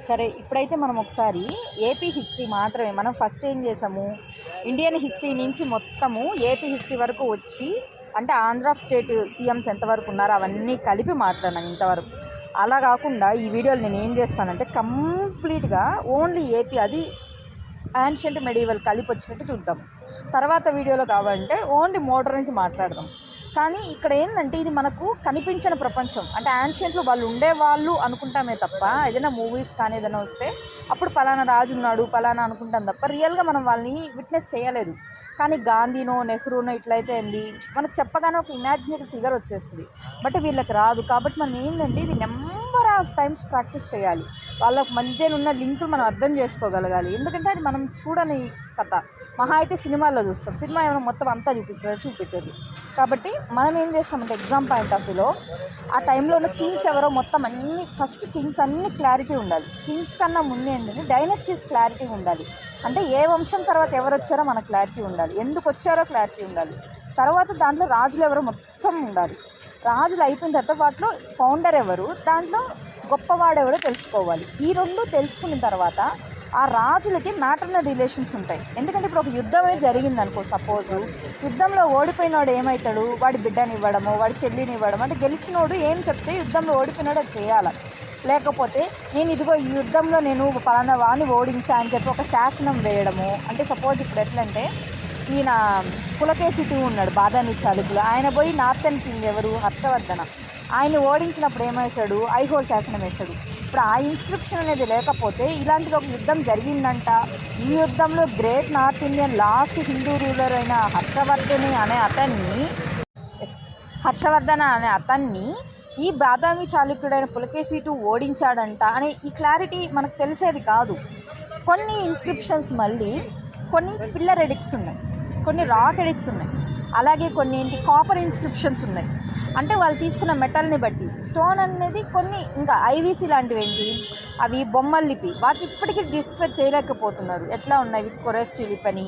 సరే, ఇప్పుడైతే మనం ఒకసారి ఏపీ హిస్టరీ మాత్రమే, మనం ఫస్ట్ ఏం చేసాము, ఇండియన్ హిస్టరీ నుంచి మొత్తము ఏపీ హిస్టరీ వరకు వచ్చి, అంటే ఆంధ్ర స్టేట్ సీఎంస్ ఎంతవరకు ఉన్నారో అవన్నీ కలిపి మాట్లాడినాం ఇంతవరకు. అలా కాకుండా ఈ వీడియోలో నేను ఏం చేస్తానంటే కంప్లీట్గా ఓన్లీ ఏపీ, అది యాన్షియంట్ మెడివల్ కలిపి వచ్చినట్టు చూద్దాం. తర్వాత వీడియోలో కావాలంటే ఓన్లీ మోడర్న్ నుంచి మాట్లాడదాం. కానీ ఇక్కడ ఏంటంటే ఇది మనకు కనిపించిన ప్రపంచం, అంటే యాన్షియంట్లో వాళ్ళు ఉండేవాళ్ళు అనుకుంటామే తప్ప, ఏదైనా మూవీస్ కానీ ఏదైనా వస్తే అప్పుడు పలానా రాజు ఉన్నాడు పలానా అనుకుంటాం తప్ప రియల్గా మనం వాళ్ళని విట్నెస్ చేయలేదు. కానీ గాంధీనో నెహ్రూనో ఇట్లయితే అండి మనకు చెప్పగానే ఒక ఇమాజినేటివ్ ఫిగర్ వచ్చేస్తుంది. బట్ వీళ్ళకి రాదు. కాబట్టి మనం ఏంటంటే ఇది నెంబర్ ఆఫ్ టైమ్స్ ప్రాక్టీస్ చేయాలి. వాళ్ళ మధ్యన ఉన్న లింకులు మనం అర్థం చేసుకోగలగాలి. ఎందుకంటే అది మనం చూడని కథ. మహా అయితే సినిమాల్లో చూస్తాం, సినిమా ఏమైనా మొత్తం అంతా చూపెట్టారు. కాబట్టి మనం ఏం చేస్తామంటే ఎగ్జామ్ పాయింట్ ఆఫ్ వ్యూలో ఆ టైంలో ఉన్న కింగ్స్ ఎవరో మొత్తం అన్ని, ఫస్ట్ కింగ్స్ అన్ని క్లారిటీ ఉండాలి. కింగ్స్ కన్నా ముందు ఏంటంటే డైనస్టీస్ క్లారిటీ ఉండాలి. అంటే ఏ వంశం తర్వాత ఎవరు వచ్చారో మనకు క్లారిటీ ఉండాలి, ఎందుకు వచ్చారో క్లారిటీ ఉండాలి. తర్వాత దాంట్లో రాజులు ఎవరో మొత్తం ఉండాలి. రాజులు అయిపోయిన తర్వాత వాటిలో ఫౌండర్ ఎవరు, దాంట్లో గొప్పవాడెవరో తెలుసుకోవాలి. ఈ రెండు తెలుసుకున్న తర్వాత ఆ రాజులకి మ్యాటర్నల్ రిలేషన్స్ ఉంటాయి. ఎందుకంటే ఇప్పుడు ఒక యుద్ధమే జరిగిందనుకో, సపోజు యుద్ధంలో ఓడిపోయినోడు ఏమవుతాడు, వాడి బిడ్డని ఇవ్వడము, వాడి చెల్లిని ఇవ్వడం, అంటే గెలిచినోడు ఏం చెప్తే యుద్ధంలో ఓడిపోయినాడు అది చేయాలి. లేకపోతే నేను ఇదిగో ఈ యుద్ధంలో నేను పలానా వాడిని ఓడించా అని చెప్పి ఒక శాసనం వేయడము. అంటే సపోజ్ ఇప్పుడు ఎట్లంటే ఈయన పులకేశి ఉన్నాడు బాదామి చాళుక్యులు, ఆయన పోయి నార్థన్ కింగ్ ఎవరు, హర్షవర్ధన, ఆయన్ని ఓడించినప్పుడు ఏమేశాడు, ఐహోల్ శాసనం వేశాడు. ఇప్పుడు ఆ ఇన్స్క్రిప్షన్ అనేది లేకపోతే ఇలాంటిది ఒక యుద్ధం జరిగిందంట, ఈ యుద్ధంలో great north Indian last Hindu ruler అయిన హర్షవర్ధన అనే అతన్ని ఈ బాదామి చాళుక్యుడైన పులకేశి ఓడించాడంట అనే ఈ క్లారిటీ మనకు తెలిసేది కాదు. కొన్ని ఇన్స్క్రిప్షన్స్ మళ్ళీ కొన్ని పిల్లర్ ఎడిక్ట్స్ ఉన్నాయి, కొన్ని రాక్ ఎడిక్ట్స్ ఉన్నాయి, అలాగే కొన్ని కాపర్ ఇన్స్క్రిప్షన్స్ ఉన్నాయి. అంటే వాళ్ళు తీసుకున్న మెటల్ని బట్టి స్టోన్ అనేది కొన్ని, ఇంకా ఐవీసీ లాంటివి ఏంటి అవి బొమ్మల లిపి, వాటిని ఇప్పటికీ డిస్ఫర్ చేయలేకపోతున్నారు. ఎట్లా ఉన్నాయి కొరెస్టి లిపి అని,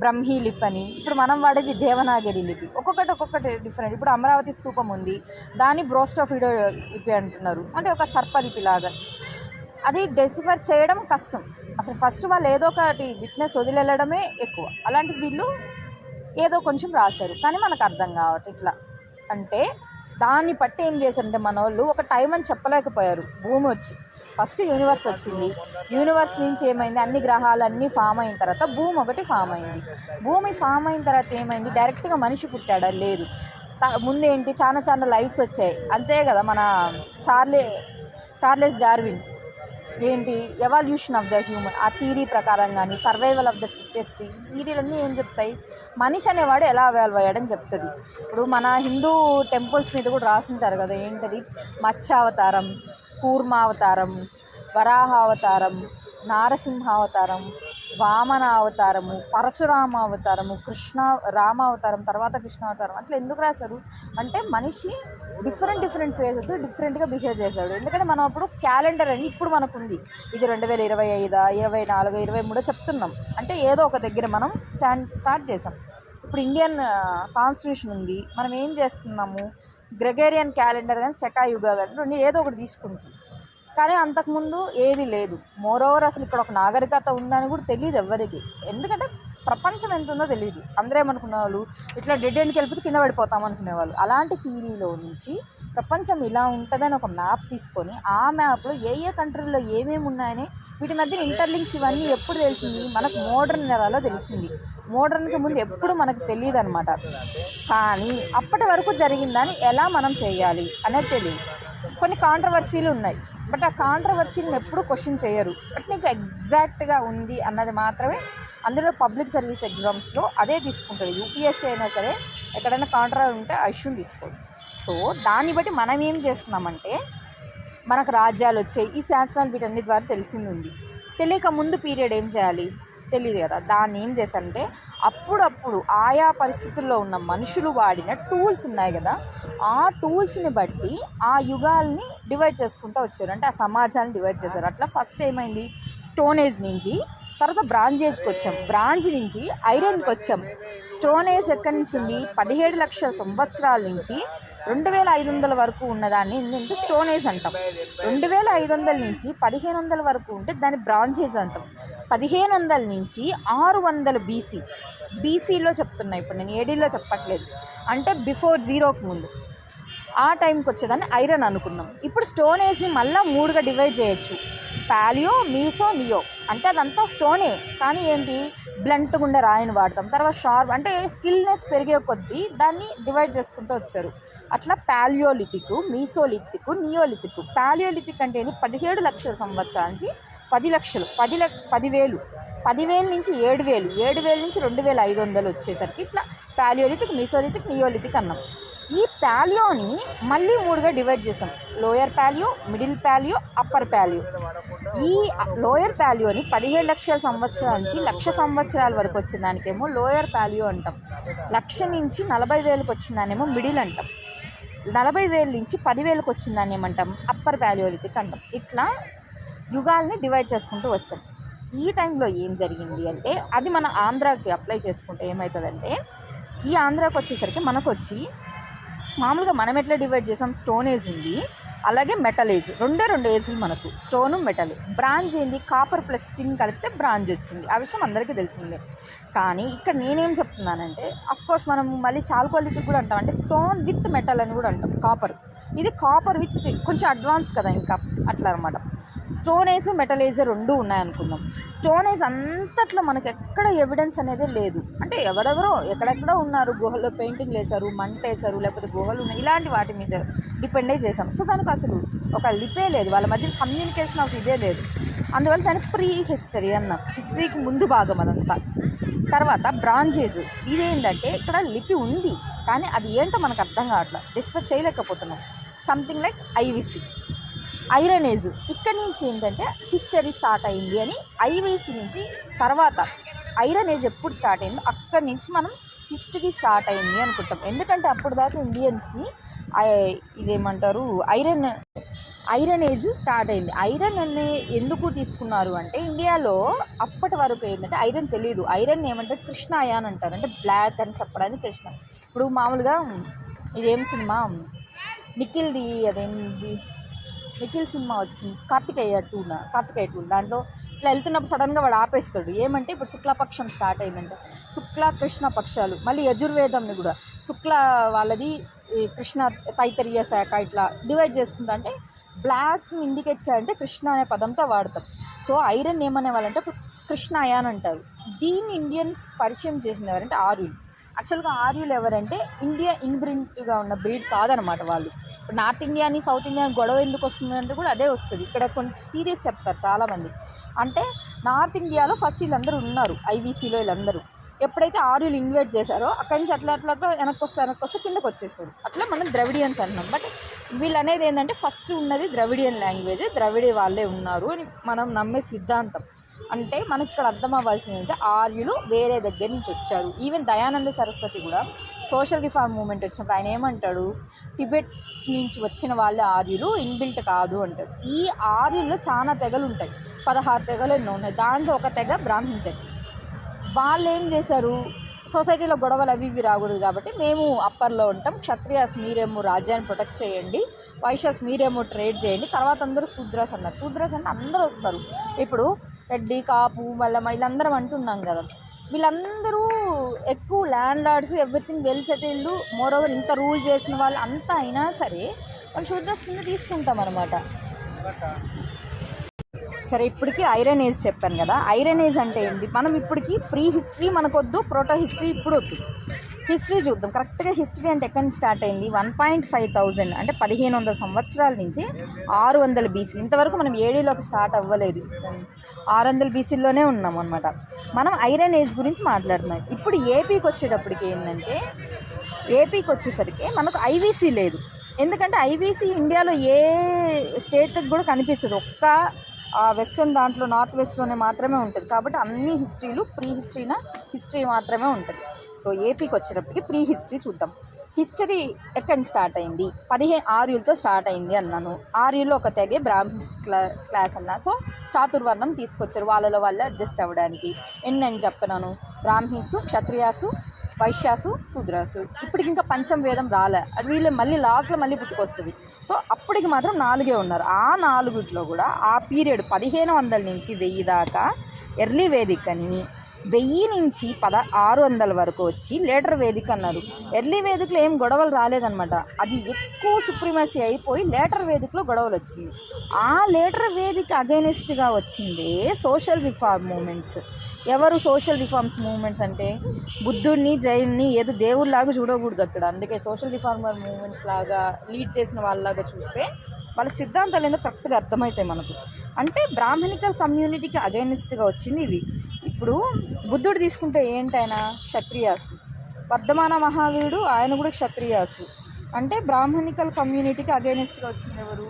బ్రహ్మీ లిపి అని, ఇప్పుడు మనం వాడేది దేవనాగరి లిపి, ఒక్కొక్కటి డిఫరెంట్. ఇప్పుడు అమరావతి స్తూపం ఉంది, దాన్ని బ్రోస్టోఫిడో లిపి అంటున్నారు, అంటే ఒక సర్పలిపి లాగా. అది డెసిఫర్ చేయడం కష్టం. అసలు ఫస్ట్ వాళ్ళు ఏదో ఒకటి విట్నెస్ వదిలేయడమే ఎక్కువ. అలాంటి వీళ్ళు ఏదో కొంచెం రాశారు కానీ మనకు అర్థం కావట్లేదు. ఇట్లా అంటే దాన్ని బట్టి ఏం చేశారంటే మన వాళ్ళు ఒక టైం అని చెప్పలేకపోయారు. భూమి వచ్చి ఫస్ట్ యూనివర్స్ వచ్చింది, యూనివర్స్ నుంచి ఏమైంది, అన్ని గ్రహాలన్నీ ఫామ్ అయిన తర్వాత భూమి ఒకటి ఫామ్ అయింది. భూమి ఫామ్ అయిన తర్వాత ఏమైంది, డైరెక్ట్గా మనిషి పుట్టాడా, లేదు. ముందేంటి చాలా లైఫ్స్ వచ్చాయి, అంతే కదా. మన చార్లెస్ డార్విన్ ఏంటి ఎవాల్యూషన్ ఆఫ్ ద హ్యూమన్, ఆ థీరీ ప్రకారం కానీ సర్వైవల్ ఆఫ్ ద ఫిట్టెస్ట్, ఈ థీరీలన్నీ ఏం చెప్తాయి, మనిషి అనేవాడు ఎలా అవాల్వ్ అయ్యాడని చెప్తుంది. ఇప్పుడు మన హిందూ టెంపుల్స్ మీద కూడా రాసుంటారు కదా, ఏంటది మత్స్యావతారం, కూర్మావతారం, వరాహావతారం, నారసింహావతారం, వామన అవతారము, పరశురామ అవతారము, రామావతారం, తర్వాత కృష్ణావతారం. అట్లా ఎందుకు రాశారు అంటే మనిషి డిఫరెంట్ ఫేజెస్ డిఫరెంట్గా బిహేవ్ చేశాడు. ఎందుకంటే మనం అప్పుడు క్యాలెండర్ అని ఇప్పుడు మనకుంది, ఇది 2025, 24, 23 చెప్తున్నాం. అంటే ఏదో ఒక దగ్గర మనం స్టార్ట్ చేసాం. ఇప్పుడు ఇండియన్ కాన్స్టిట్యూషన్ ఉంది, మనం ఏం చేస్తున్నాము, గ్రెగేరియన్ క్యాలెండర్ కానీ శకాయుగా కానీ ఏదో ఒకటి తీసుకుంటాం. కానీ అంతకుముందు ఏది లేదు. మోరోవర్ అసలు ఇక్కడ ఒక నాగరికత ఉందని కూడా తెలియదు ఎవ్వరికి. ఎందుకంటే ప్రపంచం ఎంత ఉందో తెలియదు. అందరూ ఏమనుకునే వాళ్ళు, ఇట్లా డెడ్ ఎండ్కి వెళ్ళిపోతే కింద పడిపోతాం అనుకునేవాళ్ళు. అలాంటి థియరీలో నుంచి ప్రపంచం ఇలా ఉంటుందని ఒక మ్యాప్ తీసుకొని ఆ మ్యాప్లో ఏ కంట్రీలో ఏమేమి ఉన్నాయని వీటి మధ్య ఇంటర్లింక్స్ ఇవన్నీ ఎప్పుడు తెలిసింది, మనకు మోడర్న్ ఎరాలో తెలిసింది. మోడర్న్కి ముందు ఎప్పుడు మనకు తెలియదు అనమాట. కానీ అప్పటి వరకు జరిగిందని ఎలా మనం చేయాలి అనేది తెలియదు. కొన్ని కాంట్రవర్సీలు ఉన్నాయి, బట్ ఆ కాంట్రవర్సీలను ఎప్పుడు క్వశ్చన్ చేయరు. బట్ నీకు ఎగ్జాక్ట్గా ఉంది అన్నది మాత్రమే. అందులో పబ్లిక్ సర్వీస్ ఎగ్జామ్స్లో అదే తీసుకుంటారు. యూపీఎస్సీ అయినా సరే ఎక్కడైనా కాంట్రవర్ ఉంటే ఆ ఇష్యూని తీసుకోండి. సో దాన్ని బట్టి మనం ఏం చేస్తున్నామంటే మనకు రాజ్యాలు వచ్చాయి, ఈ శాస్త్రాలు వీటన్ని ద్వారా తెలిసింది ఉంది. తెలియక ముందు పీరియడ్ ఏం చేయాలి తెలియదు కదా. దాన్ని ఏం చేశారంటే అప్పుడప్పుడు ఆయా పరిస్థితుల్లో ఉన్న మనుషులు వాడిన టూల్స్ ఉన్నాయి కదా, ఆ టూల్స్ని బట్టి ఆ యుగాల్ని డివైడ్ చేసుకుంటూ వచ్చారు. అంటే ఆ సమాజాన్ని డివైడ్ చేశారు. అట్లా ఫస్ట్ ఏమైంది, స్టోన్ ఏజ్ నుంచి తర్వాత బ్రాంజ్ ఏజ్కి వచ్చాం, బ్రాంజ్ నుంచి ఐరన్కి వచ్చాం. స్టోన్ ఏజ్ ఎక్కడి నుంచి ఉంది, 17 లక్షల సంవత్సరాల నుంచి 2500 వరకు ఉన్నదాన్ని ఏంటంటే స్టోన్ ఏజ్ అంటాం. 2500 నుంచి 1500 వరకు ఉంటే దాన్ని బ్రాంజ్ ఏజ్ అంటాం. 1500 నుంచి 600 బీసీలో చెప్తున్నా, ఇప్పుడు నేను ఏడీలో చెప్పట్లేదు, అంటే బిఫోర్ జీరోకి ముందు ఆ టైంకి వచ్చేదాన్ని ఐరన్ అనుకుందాం. ఇప్పుడు స్టోన్ ఏజ్ని మళ్ళీ 3గా డివైడ్ చేయొచ్చు. Paleo, meso, neo. అంటే అదంతా స్టోనే, కానీ ఏంటి బ్లంట్గా ఉండే రాయిని వాడతాం. తర్వాత షార్ప్ అంటే స్కిల్నెస్ పెరిగే కొద్దీ దాన్ని డివైడ్ చేసుకుంటూ వచ్చారు. అట్లా పాలియోలిథిక్, మీసోలిథిక్, నియోలిథిక్. పాలియోలిథిక్ అంటే 17 లక్షల సంవత్సరాల నుంచి 10 లక్షలు, 10,000 నుంచి 7,000, 7,000 నుంచి 2,500 వచ్చేసరికి ఇట్లా పాలియోలిథిక్, మీసోలిథిక్, నియోలిథిక్ అన్నాం. ఈ పాలియోని మళ్ళీ 3గా డివైడ్ చేసాం. Lower paleo, middle paleo, upper paleo. ఈ లోయర్ పాలియోని 17 లక్షల సంవత్సరాల నుంచి 1,00,000 సంవత్సరాల వరకు వచ్చిన దానికేమో లోయర్ పాలియో అంటాం. 1,00,000 నుంచి 40,000కి వచ్చిన దానేమో మిడిల్ అంటాం. 40,000 నుంచి 10,000కి వచ్చిన దాన్ని ఏమంటాం, అప్పర్ పాలియోలిథిక్ అంటాం. ఇట్లా యుగాల్ని డివైడ్ చేసుకుంటూ వచ్చాం. ఈ టైంలో ఏం జరిగింది అంటే, అది మన ఆంధ్రాకి అప్లై చేసుకుంటే ఏమవుతుందంటే, ఈ ఆంధ్రాకి వచ్చేసరికి మనకు వచ్చి మామూలుగా మనం ఎట్లా డివైడ్ చేసాం, స్టోన్ ఏజ్ ఉంది, అలాగే మెటల్ ఏజ్, రెండు ఏజ్లు మనకు, స్టోను మెటల్. బ్రాంజ్ ఏంది, కాపర్ ప్లస్ టిన్ కలిపితే బ్రాంజ్ వచ్చింది. ఆ విషయం అందరికీ తెలిసిందే. కానీ ఇక్కడ నేనేం చెప్తున్నానంటే, అఫ్కోర్స్ మనం మళ్ళీ చాల్కోలిథిక్ కూడా అంటాం, అంటే స్టోన్ విత్ మెటల్ అని కూడా అంటాం. కాపర్, ఇది కాపర్ విత్ టిన్, కొంచెం అడ్వాన్స్ కదా ఇంకా, అట్లా అనమాట. స్టోన్ ఏజ్, మెటల్ ఏజ్ రెండు ఉన్నాయనుకుందాం. స్టోన్ ఏజ్ అంతట్లో మనకు ఎక్కడ ఎవిడెన్స్ అనేది లేదు. అంటే ఎవరెవరో ఎక్కడెక్కడో ఉన్నారు, గుహలో పెయింటింగ్ వేశారు, మంట వేశారు, లేకపోతే గుహలు ఉన్నాయి, ఇలాంటి వాటి మీద డిపెండ్ అయి చేసాం. సో దానికి అసలు ఒక లిపే లేదు, వాళ్ళ మధ్య కమ్యూనికేషన్ ఆఫ్ ఇదే లేదు. అందువల్ల దానికి ప్రీ హిస్టరీ అన్నాం, హిస్టరీకి ముందు భాగం అదంతా. తర్వాత బ్రాంజ్ ఏజ్, ఇదేంటంటే ఇక్కడ లిపి ఉంది, కానీ అది ఏంటో మనకు అర్థం కావట్లేదు, డిస్కస్ చేయలేకపోతున్నాం. Something like ఐవిసి. ఐరన్ ఏజ్, ఇక్కడి నుంచి ఏంటంటే హిస్టరీ స్టార్ట్ అయింది అని, ఐవిసి నుంచి తర్వాత ఐరన్ ఏజ్ ఎప్పుడు స్టార్ట్ అయిందో అక్కడి నుంచి మనం హిస్టరీ స్టార్ట్ అయింది అనుకుంటాం. ఎందుకంటే అప్పుడు దాకా ఇండియన్స్కి ఇదేమంటారు ఐరన్ ఏజ్ స్టార్ట్ అయింది. ఐరన్ అనే ఎందుకు తీసుకున్నారు అంటే, ఇండియాలో అప్పటి వరకు ఏంటంటే ఐరన్ తెలియదు. ఐరన్ ఏమంటే కృష్ణ అయాన్ అంటారు, అంటే బ్లాక్ అని చెప్పడానికి కృష్ణ. ఇప్పుడు మామూలుగా ఇదేం సినిమా, నిఖిల్ది, అదేంటి నిఖిల్ సినిమా వచ్చింది, కార్తికేయ 2, దాంట్లో ఇట్లా వెళ్తున్నప్పుడు సడన్గా వాడు ఆపేస్తాడు. ఏమంటే ఇప్పుడు శుక్లపక్షం స్టార్ట్ అయిందంటే, శుక్ల కృష్ణ పక్షాలు. మళ్ళీ యజుర్వేదంని కూడా శుక్ల వాళ్ళది, కృష్ణ తైతరీయ శాఖ, ఇట్లా డివైడ్ చేసుకుంటా. అంటే బ్లాక్ని ఇండికేట్ చేయాలంటే కృష్ణ అనే పదంతో వాడతాం. సో ఐరన్ ఏమనే వాళ్ళంటే ఇప్పుడు కృష్ణ అయాన్ అంటారు. దీన్ని ఇండియన్స్ పరిచయం చేసింది ఎవరంటే ఆర్యులు. యాక్చువల్గా ఆర్యులు ఎవరంటే ఇండియా ఇన్బ్రింట్గా ఉన్న బ్రీడ్ కాదనమాట వాళ్ళు. ఇప్పుడు నార్త్ ఇండియాని సౌత్ ఇండియాని గొడవ ఎందుకు వస్తుందంటే కూడా అదే వస్తుంది. ఇక్కడ కొంచెం థీరీస్ చెప్తారు చాలామంది. అంటే నార్త్ ఇండియాలో ఫస్ట్ వీళ్ళందరూ ఉన్నారు, ఐవీసీలో వీళ్ళందరూ. ఎప్పుడైతే ఆర్యులు ఇన్వైట్ చేశారో అక్కడి నుంచి అట్లా వెనక్కి వస్తే కిందకు వచ్చేస్తారు. అట్లా మనం ద్రవిడియన్స్ అంటున్నాం. బట్ వీళ్ళు అనేది ఏంటంటే ఫస్ట్ ఉన్నది ద్రవిడియన్ లాంగ్వేజ్, ద్రవిడే వాళ్ళే ఉన్నారు అని మనం నమ్మే సిద్ధాంతం. అంటే మనకి ఇక్కడ అర్థం అవ్వాల్సింది అంటే ఆర్యులు వేరే దగ్గర నుంచి వచ్చారు. ఈవెన్ దయానంద సరస్వతి కూడా సోషల్ రిఫార్మ్ మూమెంట్ వచ్చినప్పుడు ఆయన ఏమంటాడు, టిబెట్ నుంచి వచ్చిన వాళ్ళే ఆర్యులు, ఇన్బిల్ట్ కాదు అంటారు. ఈ ఆర్యుల్లో చాలా తెగలు ఉంటాయి, 16 తెగలు ఎన్నో ఉన్నాయి. దాంట్లో ఒక తెగ బ్రాహ్మణ తెగ. వాళ్ళు ఏం చేశారు, సొసైటీలో గొడవలు అవి ఇవి రాకూడదు కాబట్టి మేము అప్పర్లో ఉంటాం, క్షత్రియాస్ మీరేమో రాజ్యాన్ని ప్రొటెక్ట్ చేయండి, వైశ్యాస్ మీరేమో ట్రేడ్ చేయండి, తర్వాత అందరూ శూద్రాస్ అన్నారు. శూద్రాస్ అంటే అందరూ వస్తారు. ఇప్పుడు రెడ్డి, కాపు, మల్లమ్మ వీళ్ళందరం అంటున్నాం కదా, వీళ్ళందరూ ఎక్కువ landlords, everything well settled, moreover ఇంత రూల్ చేసిన వాళ్ళు అంతా అయినా సరే వాళ్ళు శూద్రాస్ కింద తీసుకుంటాం అనమాట. సరే, ఇప్పటికీ ఐరన్ ఏజ్ చెప్పాను కదా. ఐరన్ ఏజ్ అంటే ఏంటి, మనం ఇప్పటికీ ప్రీ హిస్టరీ మనకొద్దు, ప్రోటో హిస్టరీ ఇప్పుడు వద్దు, హిస్టరీ చూద్దాం. కరెక్ట్గా హిస్టరీ అంటే ఎక్కడి నుంచి స్టార్ట్ అయింది, 1,500 అంటే 1500 సంవత్సరాల నుంచి 600 BC. ఇంతవరకు మనం ఏడీలోకి స్టార్ట్ అవ్వలేదు, 600 BCలోనే ఉన్నాం అనమాట. మనం ఐరన్ ఏజ్ గురించి మాట్లాడుతున్నాం. ఇప్పుడు ఏపీకి వచ్చేటప్పటికి ఏంటంటే, ఏపీకి వచ్చేసరికి మనకు ఐవీసీ లేదు. ఎందుకంటే ఐవీసీ ఇండియాలో ఏ స్టేట్కి కూడా కనిపించదు, ఒక్క వెస్టర్న్ దాంట్లో నార్త్ వెస్ట్లోనే మాత్రమే ఉంటుంది. కాబట్టి అన్ని హిస్టరీలు ప్రీ హిస్టరీ మాత్రమే ఉంటుంది. సో ఏపీకి వచ్చేటప్పటికి ప్రీ హిస్టరీ చూద్దాం. హిస్టరీ ఎక్కడి నుంచి స్టార్ట్ అయింది, 15 ఆర్యులతో స్టార్ట్ అయింది అన్నాను. ఆర్యుల్లో ఒక తెగే బ్రాహ్మిన్స్ క్లాస్ అన్నా. సో చాతుర్వర్ణం తీసుకొచ్చారు వాళ్ళలో వాళ్ళు అడ్జస్ట్ అవ్వడానికి. ఎన్ని అని చెప్పినాను, బ్రాహ్మిన్స్, క్షత్రియాసు, వైశ్యాసు, శూద్రాసు. ఇప్పటికి ఇంకా పంచమ వేదం రాలే, అది వీళ్ళు మళ్ళీ లాస్ట్లో మళ్ళీ పుట్టుకొస్తుంది. సో అప్పటికి మాత్రం 4 ఉన్నారు. ఆ 4 కూడా ఆ పీరియడ్ 1500 నుంచి 1000 దాకా ఎర్లీ వేదిక్ అని, 1000 నుంచి 1600 వరకు వచ్చి లేటర్ వేదిక్ అన్నారు. ఎర్లీ వేదిక్లో ఏం గొడవలు రాలేదనమాట, అది ఎక్కువ సుప్రీమసీ అయిపోయి లేటర్ వేదిక్లో గొడవలు వచ్చింది. ఆ లేటర్ వేదిక్ అగైనెస్ట్గా వచ్చిందే సోషల్ రిఫార్మ్ మూమెంట్స్. ఎవరు సోషల్ రిఫార్మ్స్ మూమెంట్స్ అంటే బుద్ధుడిని, జైన్ని ఏదో దేవుళ్ళలాగా చూడకూడదు అక్కడ. అందుకే సోషల్ రిఫార్మర్ మూమెంట్స్ లాగా లీడ్ చేసిన వాళ్ళలాగా చూస్తే వాళ్ళ సిద్ధాంతాలు ఏందో కరెక్ట్గా అర్థమవుతాయి మనకు. అంటే బ్రాహ్మణికల్ కమ్యూనిటీకి అగైనెస్ట్గా వచ్చింది ఇవి. ఇప్పుడు బుద్ధుడు తీసుకుంటే ఏంటైనా క్షత్రియాసు, వర్ధమాన మహావీరుడు ఆయన కూడా క్షత్రియాసు. అంటే బ్రాహ్మణికల్ కమ్యూనిటీకి అగైనెస్ట్గా వచ్చింది ఎవరు?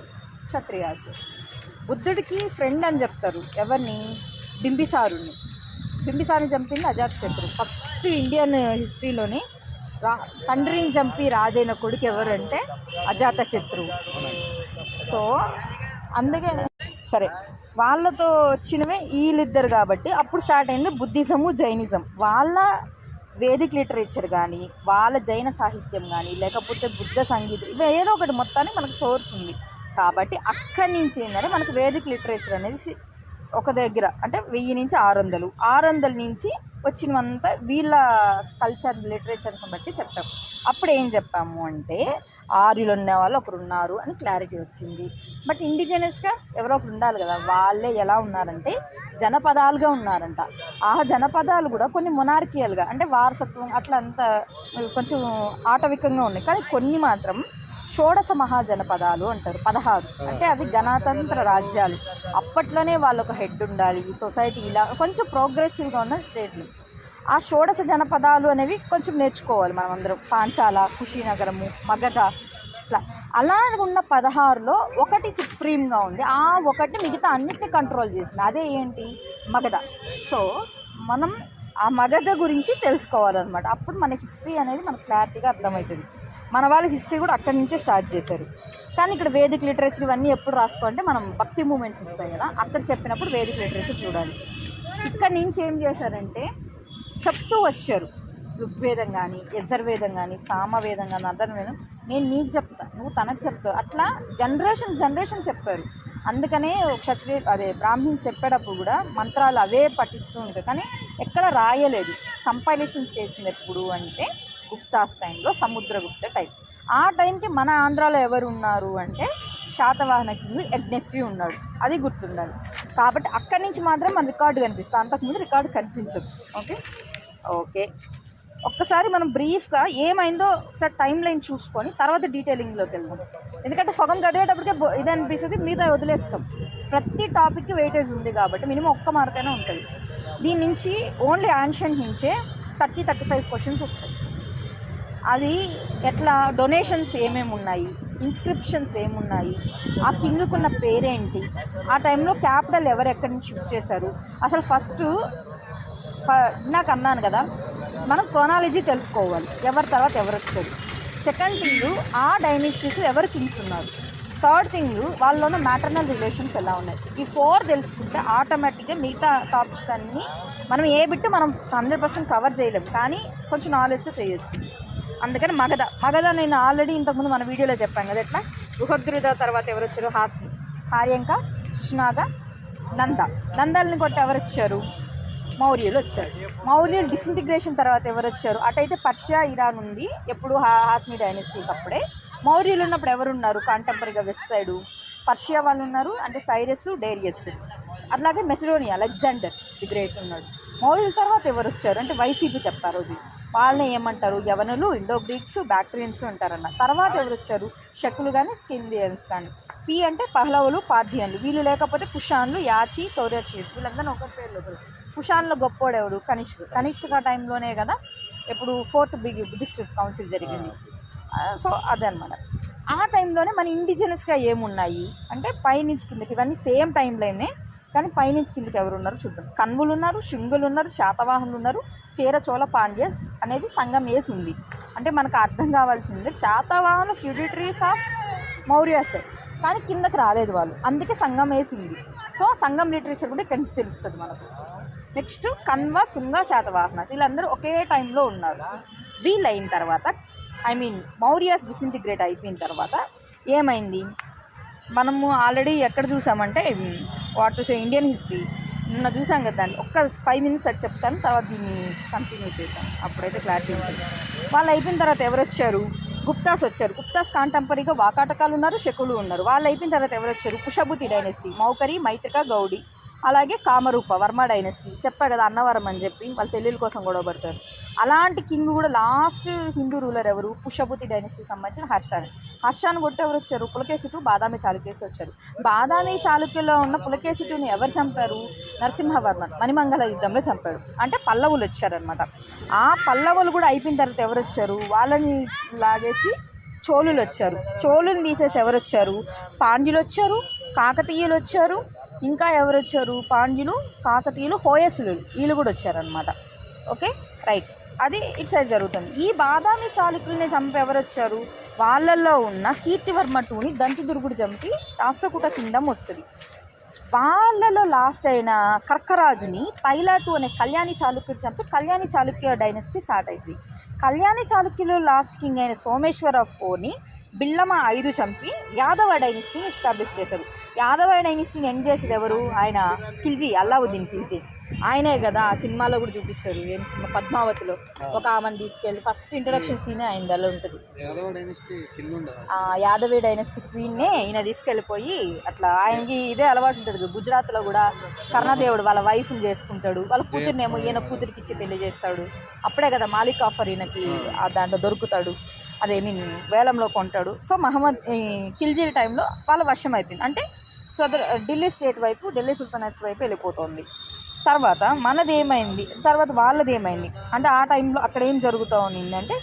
క్షత్రియాసు. బుద్ధుడికి ఫ్రెండ్ అని చెప్తారు ఎవరిని? బింబిసారుని. బింబిసారుని చంపింది అజాతశత్రు. ఫస్ట్ ఇండియన్ హిస్టరీలోని తండ్రిని చంపి రాజైన కొడుకు ఎవరంటే అజాతశత్రువు. సో అందుకే సరే వాళ్ళతో వచ్చినవే వీళ్ళిద్దరు కాబట్టి అప్పుడు స్టార్ట్ అయింది బుద్ధిజము, జైనిజం. వాళ్ళ వేదిక్ లిటరేచర్ కానీ, వాళ్ళ జైన సాహిత్యం కానీ, లేకపోతే బుద్ధ సంగీతం, ఇవి ఏదో ఒకటి మొత్తానికి మనకు సోర్స్ ఉంది. కాబట్టి అక్కడి నుంచి ఏంటంటే మనకు వేదిక్ లిటరేచర్ అనేది ఒక దగ్గర అంటే 1000 నుంచి 600, 600 నుంచి వచ్చినవంతా వీళ్ళ కల్చర్ లిటరేచర్ని బట్టి చెప్తాం. అప్పుడు ఏం చెప్పాము అంటే ఆర్యులు ఉన్న వాళ్ళు ఒకరు ఉన్నారు అని క్లారిటీ వచ్చింది. బట్ ఇండిజినస్గా ఎవరో ఒకరు ఉండాలి కదా. వాళ్ళే ఎలా ఉన్నారంటే జనపదాలుగా ఉన్నారంట. ఆ జనపదాలు కూడా కొన్ని మొనార్కియల్గా అంటే వారసత్వం అట్లా అంతా కొంచెం ఆటవికంగా ఉన్నాయి. కానీ కొన్ని మాత్రం షోడశ మహాజనపదాలు అంటారు. 16 అంటే అవి గణతంత్ర రాజ్యాలు. అప్పట్లోనే వాళ్ళొక హెడ్ ఉండాలి, సొసైటీ ఇలా కొంచెం ప్రోగ్రెసివ్గా ఉన్న స్టేట్లు. ఆ షోడశ జనపదాలు అనేవి కొంచెం నేర్చుకోవాలి మనం అందరం. పాంచాల, కుషినగరము, మగధ, ఇట్లా అలా ఉన్న 16లో ఒకటి సుప్రీంగా ఉంది. ఆ ఒకటి మిగతా అన్నిటిని కంట్రోల్ చేసింది. అదే ఏంటి? మగధ. సో మనం ఆ మగధ గురించి తెలుసుకోవాలన్నమాట. అప్పుడు మన హిస్టరీ అనేది మనకు క్లారిటీగా అర్థమవుతుంది. మన వాళ్ళ హిస్టరీ కూడా అక్కడి నుంచే స్టార్ట్ చేశారు. కానీ ఇక్కడ వేదిక్ లిటరేచర్ ఇవన్నీ ఎప్పుడు రాసుకోవాలంటే మనం భక్తి మూమెంట్స్ వస్తాయి కదా, అక్కడ చెప్పినప్పుడు వేదిక్ లిటరేచర్ చూడాలి. ఇక్కడ నుంచి ఏం చేశారంటే చెప్తూ వచ్చారు. ఋగ్వేదం కానీ, యజుర్వేదం కానీ, సామవేదం కానీ, అథర్వవేదం నేను నీకు చెప్తా, నువ్వు తనకు చెప్తావు, అట్లా జనరేషన్ చెప్పారు. అందుకనే బ్రాహ్మిన్స్ చెప్పేటప్పుడు కూడా మంత్రాలు అవే పఠిస్తూ ఉంటాయి. కానీ ఎక్కడ రాయలేదు. కంపైలేషన్ చేసింది ఎప్పుడు అంటే గుప్తాస్ టైంలో, సముద్రగుప్త టైం. ఆ టైంకి మన ఆంధ్రాలో ఎవరు ఉన్నారు అంటే శాతవాహన కింగ్ యజ్ఞశ్రీ ఉన్నాడు. అది గుర్తుండాలి. కాబట్టి అక్కడి నుంచి మాత్రం మన రికార్డు కనిపిస్తుంది, అంతకుముందు రికార్డు కనిపించదు. ఓకే ఒక్కసారి మనం బ్రీఫ్గా ఏమైందో ఒకసారి టైం లైన్ చూసుకొని తర్వాత డీటెయిలింగ్లోకి వెళ్దాం. ఎందుకంటే సగం చదివేటప్పటికే ఇది అనిపిస్తుంది, మిగతా వదిలేస్తాం. ప్రతి టాపిక్కి వెయిటేజ్ ఉంది కాబట్టి మినిమం 1 మార్క్ అయినా ఉంటుంది. దీని నుంచి ఓన్లీ యాన్షియంట్ నుంచే 30-35 క్వశ్చన్స్ వస్తాయి. అది ఎట్లా, డొనేషన్స్ ఏమేమి ఉన్నాయి, ఇన్స్క్రిప్షన్స్ ఏమున్నాయి, ఆ కింగ్కు ఉన్న పేరేంటి, ఆ టైంలో క్యాపిటల్ ఎవరు ఎక్కడి నుంచి షిఫ్ట్ చేశారు, అసలు ఫస్ట్ నాకు అన్నాను కదా మనం క్రోనాలజీ తెలుసుకోవాలి, ఎవరి తర్వాత ఎవరు వచ్చారు. సెకండ్ థింగ్ ఆ డైనెస్టీస్ ఎవరు కింగ్స్ ఉన్నారు. థర్డ్ థింగ్ వాళ్ళలో ఉన్న మ్యాటర్నల్ రిలేషన్స్ ఎలా ఉన్నాయి. ఈ 4 తెలుసుకుంటే ఆటోమేటిక్గా మిగతా టాపిక్స్ అన్నీ మనం ఏ బిట్టు మనం 100% కవర్ చేయలేము, కానీ కొంచెం నాలెడ్జ్తో చేయొచ్చు. అందుకని మగధ నేను ఆల్రెడీ ఇంతకుముందు మన వీడియోలో చెప్పాను కదా ఎట్లా. బృహద్రుద తర్వాత ఎవరు వచ్చారు? హాస్ని, హార్యంక, శిశునాగ, నందాలని కొట్టి ఎవరు వచ్చారు? మౌర్యులు వచ్చారు. మౌర్యులు డిసింటిగ్రేషన్ తర్వాత ఎవరు వచ్చారు? అటైతే పర్షియా, ఇరాన్ ఉంది ఎప్పుడు హాస్ని డైనెస్టీస్. అప్పుడే మౌర్యులు ఉన్నప్పుడు ఎవరు ఉన్నారు? కాంటెంపరీగా వెస్ట్ సైడు పర్షియా వాళ్ళు ఉన్నారు, అంటే సైరస్, డేరియస్. అట్లాగే మెసిడోనియా, అలెగ్జాండర్ ది గ్రేట్ ఉన్నాడు. మౌర్యుల తర్వాత ఎవరు వచ్చారు అంటే వైసీపీ చెప్తారు రోజు. వాళ్ళని ఏమంటారు? యవనులు, ఇండో గ్రీక్స్, బ్యాక్ట్రియన్స్ అంటారన్న. తర్వాత ఎవరు వచ్చారు? శకులు కానీ, స్కిందియన్స్ కానీ. పి అంటే పహ్లవులు, పార్థియన్లు. వీళ్ళు లేకపోతే కుషాన్లు, యాచి, తౌరచీలు. వీళ్ళందరూ ఒకరి పేర్లు ఒకరు. కుషాన్లో గొప్పోడెవడు? కనిష్క టైంలోనే కదా ఇప్పుడు 4th బుద్ధిస్ట్ కౌన్సిల్ జరిగింది. సో అదనమాట. ఆ టైంలోనే మన ఇండిజినస్గా ఏమున్నాయి అంటే పైనుంచి కిందకి, ఇవన్నీ సేమ్ టైం లైనే కానీ పైనుంచి కిందకి ఎవరు ఉన్నారు చూద్దాం. కన్వులు ఉన్నారు, శుంగులు ఉన్నారు, శాతవాహనులు ఉన్నారు, చేర, చోళ, పాండ్య అనేది సంగం వేసి ఉంది. అంటే మనకు అర్థం కావాల్సింది శాతవాహన ఫ్యూడిటరీస్ ఆఫ్ మౌర్యాసే, కానీ కిందకి రాలేదు వాళ్ళు, అందుకే సంగం వేసి ఉంది. సో సంగం లిటరేచర్ కూడా ఇక్కడి నుంచి తెలుస్తుంది మనకు. నెక్స్ట్ కన్వ, శుంగ, శాతవాహన వీళ్ళందరూ ఒకే టైంలో ఉన్నారు. వీళ్ళైన తర్వాత మౌర్యాస్ డిసింటిగ్రేట్ అయిపోయిన తర్వాత ఏమైంది, మనము ఆల్రెడీ ఎక్కడ చూసామంటే what to say Indian history నిన్న చూసాం కదా. దాన్ని ఒక్క 5 minutes అది చెప్తాను, తర్వాత దీన్ని కంటిన్యూ చేద్దాం, అప్పుడైతే క్లారిటీ ఉంటుంది. వాళ్ళు అయిపోయిన తర్వాత ఎవరు వచ్చారు, గుప్తాస్ వచ్చారు. గుప్తాస్ కాంటెంపరీగా వాకాటకాలు ఉన్నారు, శకులు ఉన్నారు. వాళ్ళు అయిపోయిన తర్వాత ఎవరు వచ్చారు, కుషభూతి డైనెస్టీ, మౌకరి, మైత్రిక, గౌడి, అలాగే కామరూప వర్మ డైనెస్టీ. చెప్పా కదా అన్నవరం అని చెప్పి వాళ్ళ చెల్లెల కోసం గొడవ పడతారు. అలాంటి కింగ్ కూడా లాస్ట్ హిందూ రూలర్ ఎవరు, పుష్యభూతి డైనెస్టీకి సంబంధించిన హర్షాన్ని కొట్టి ఎవరు వచ్చారు, పులకేశిటు, బాదామి చాళుక్యస్ వచ్చారు. బాదామి చాళుక్యలో ఉన్న పులకేశిటుని ఎవరు చంపారు, నరసింహవర్మన్ మణిమంగళ యుద్ధంలో చంపాడు. అంటే పల్లవులు వచ్చారనమాట. ఆ పల్లవులు కూడా అయిపోయిన తర్వాత ఎవరు వచ్చారు, వాళ్ళని లాగేసి చోళులు వచ్చారు. చోళుని తీసేసి ఎవరు వచ్చారు, పాండ్యులు వచ్చారు, కాకతీయులు వచ్చారు, ఇంకా ఎవరు వచ్చారు, పాండ్యులు, కాకతీయులు, హోయసులు, వీళ్ళు కూడా వచ్చారనమాట. ఓకే రైట్, అది ఇటు సైడ్ జరుగుతుంది. ఈ బాదామి చాళుక్యుల్ని చంపి ఎవరు వచ్చారు, వాళ్ళల్లో ఉన్న కీర్తివర్మ 2ని దంతిదుర్గుడు చంపి రాష్ట్రకూట కింగ్డమ్ వస్తుంది. వాళ్ళలో లాస్ట్ అయిన కర్కరాజుని పైలాటు అనే కళ్యాణి చాళుక్యుడు చంపి కళ్యాణి చాళుక్య డైనెస్టీ స్టార్ట్ అయింది. కళ్యాణి చాళుక్యులు లాస్ట్ కింగ్ అయిన సోమేశ్వర 4ని బిళ్ళమ 5 చంపి యాదవ డైనెస్టీని ఎస్టాబ్లిష్ చేశారు. యాదవ డైనెస్టీని ఎండ్ చేసేది ఎవరు, ఆయన ఖిల్జీ, అల్లావుద్దీన్ ఖిల్జీ. ఆయనే కదా ఆ సినిమాలో కూడా చూపిస్తారు, ఏం సినిమా, పద్మావతిలో ఒక ఆమెను తీసుకెళ్ళి ఫస్ట్ ఇంట్రడక్షన్ సీనే ఆయన దానిలో ఉంటుంది. యాదవ డైనెస్టీ క్వీన్నే ఈయన తీసుకెళ్ళిపోయి అట్లా, ఆయనకి ఇదే అలవాటు ఉంటుంది. గుజరాత్లో కూడా కర్ణదేవుడు వాళ్ళ వైఫ్ని చేసుకుంటాడు, వాళ్ళ కూతుర్నేమో ఈయన కూతురికి ఇచ్చి పెళ్లి చేస్తాడు. అప్పుడే కదా మాలిక్ ఆఫర్ ఈయనకి దాంట్లో దొరుకుతాడు, వేలంలో కొంటాడు. సో మహమ్మద్ ఖిల్జీ టైంలో వాళ్ళ వర్షం అయిపోయింది. అంటే ఢిల్లీ స్టేట్ వైపు, ఢిల్లీ సుల్తానేట్స్ వైపు వెళ్ళిపోతుంది. తర్వాత మనది ఏమైంది, తర్వాత వాళ్ళది ఏమైంది అంటే ఆ టైంలో అక్కడ ఏం జరుగుతూ ఉన్నింది అంటే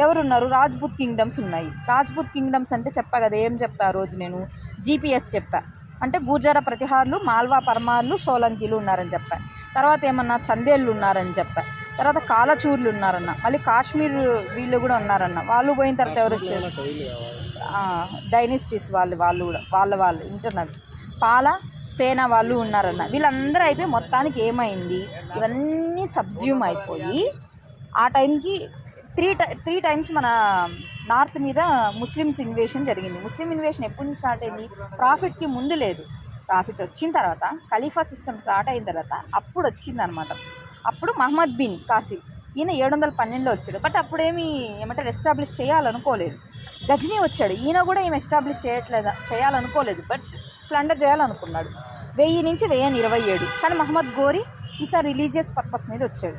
ఎవరున్నారు, రాజ్పుత్ కింగ్డమ్స్ ఉన్నాయి. రాజ్పుత్ కింగ్డమ్స్ అంటే చెప్పా కదా, ఏం చెప్పా ఆ రోజు నేను, GPS చెప్పా. అంటే గుర్జర ప్రతిహారులు, మాల్వా పరమార్లు, షోలంకీలు ఉన్నారని చెప్పా. తర్వాత ఏమన్నా చందేళ్ళు ఉన్నారని చెప్పా. తర్వాత కాలచూర్లు ఉన్నారన్న, మళ్ళీ కాశ్మీర్ వీళ్ళు కూడా ఉన్నారన్న. వాళ్ళు పోయిన తర్వాత ఎవరు వచ్చారు, డైనెస్టీస్ వాళ్ళు కూడా వాళ్ళు ఇంటర్నల్ పాల సేన వాళ్ళు ఉన్నారన్న. వీళ్ళందరూ అయిపోయి మొత్తానికి ఏమైంది, ఇవన్నీ సబ్జ్యూమ్ అయిపోయి ఆ టైంకి త్రీ టైమ్స్ మన నార్త్ మీద ముస్లిమ్స్ ఇన్వేషన్ జరిగింది. ముస్లిం ఇన్వేషన్ ఎప్పుడు నుంచి స్టార్ట్ అయింది, ప్రాఫిట్కి ముందు లేదు, ప్రాఫిట్ వచ్చిన తర్వాత ఖలీఫా సిస్టమ్ స్టార్ట్ అయిన తర్వాత అప్పుడు వచ్చిందనమాట. అప్పుడు మహమ్మద్ బిన్ కాసిం ఈయన 712లో వచ్చాడు. బట్ అప్పుడేమి ఏమంటారు ఎస్టాబ్లిష్ చేయాలనుకోలేదు. గజనీ వచ్చాడు, ఈయన కూడా ఏమి ఎస్టాబ్లిష్ చేయాలనుకోలేదు, బట్ ప్లండర్ చేయాలనుకున్నాడు. 1000 నుంచి 1027. కానీ మహమ్మద్ గోరీ ఈసారి రిలీజియస్ పర్పస్ మీద వచ్చాడు.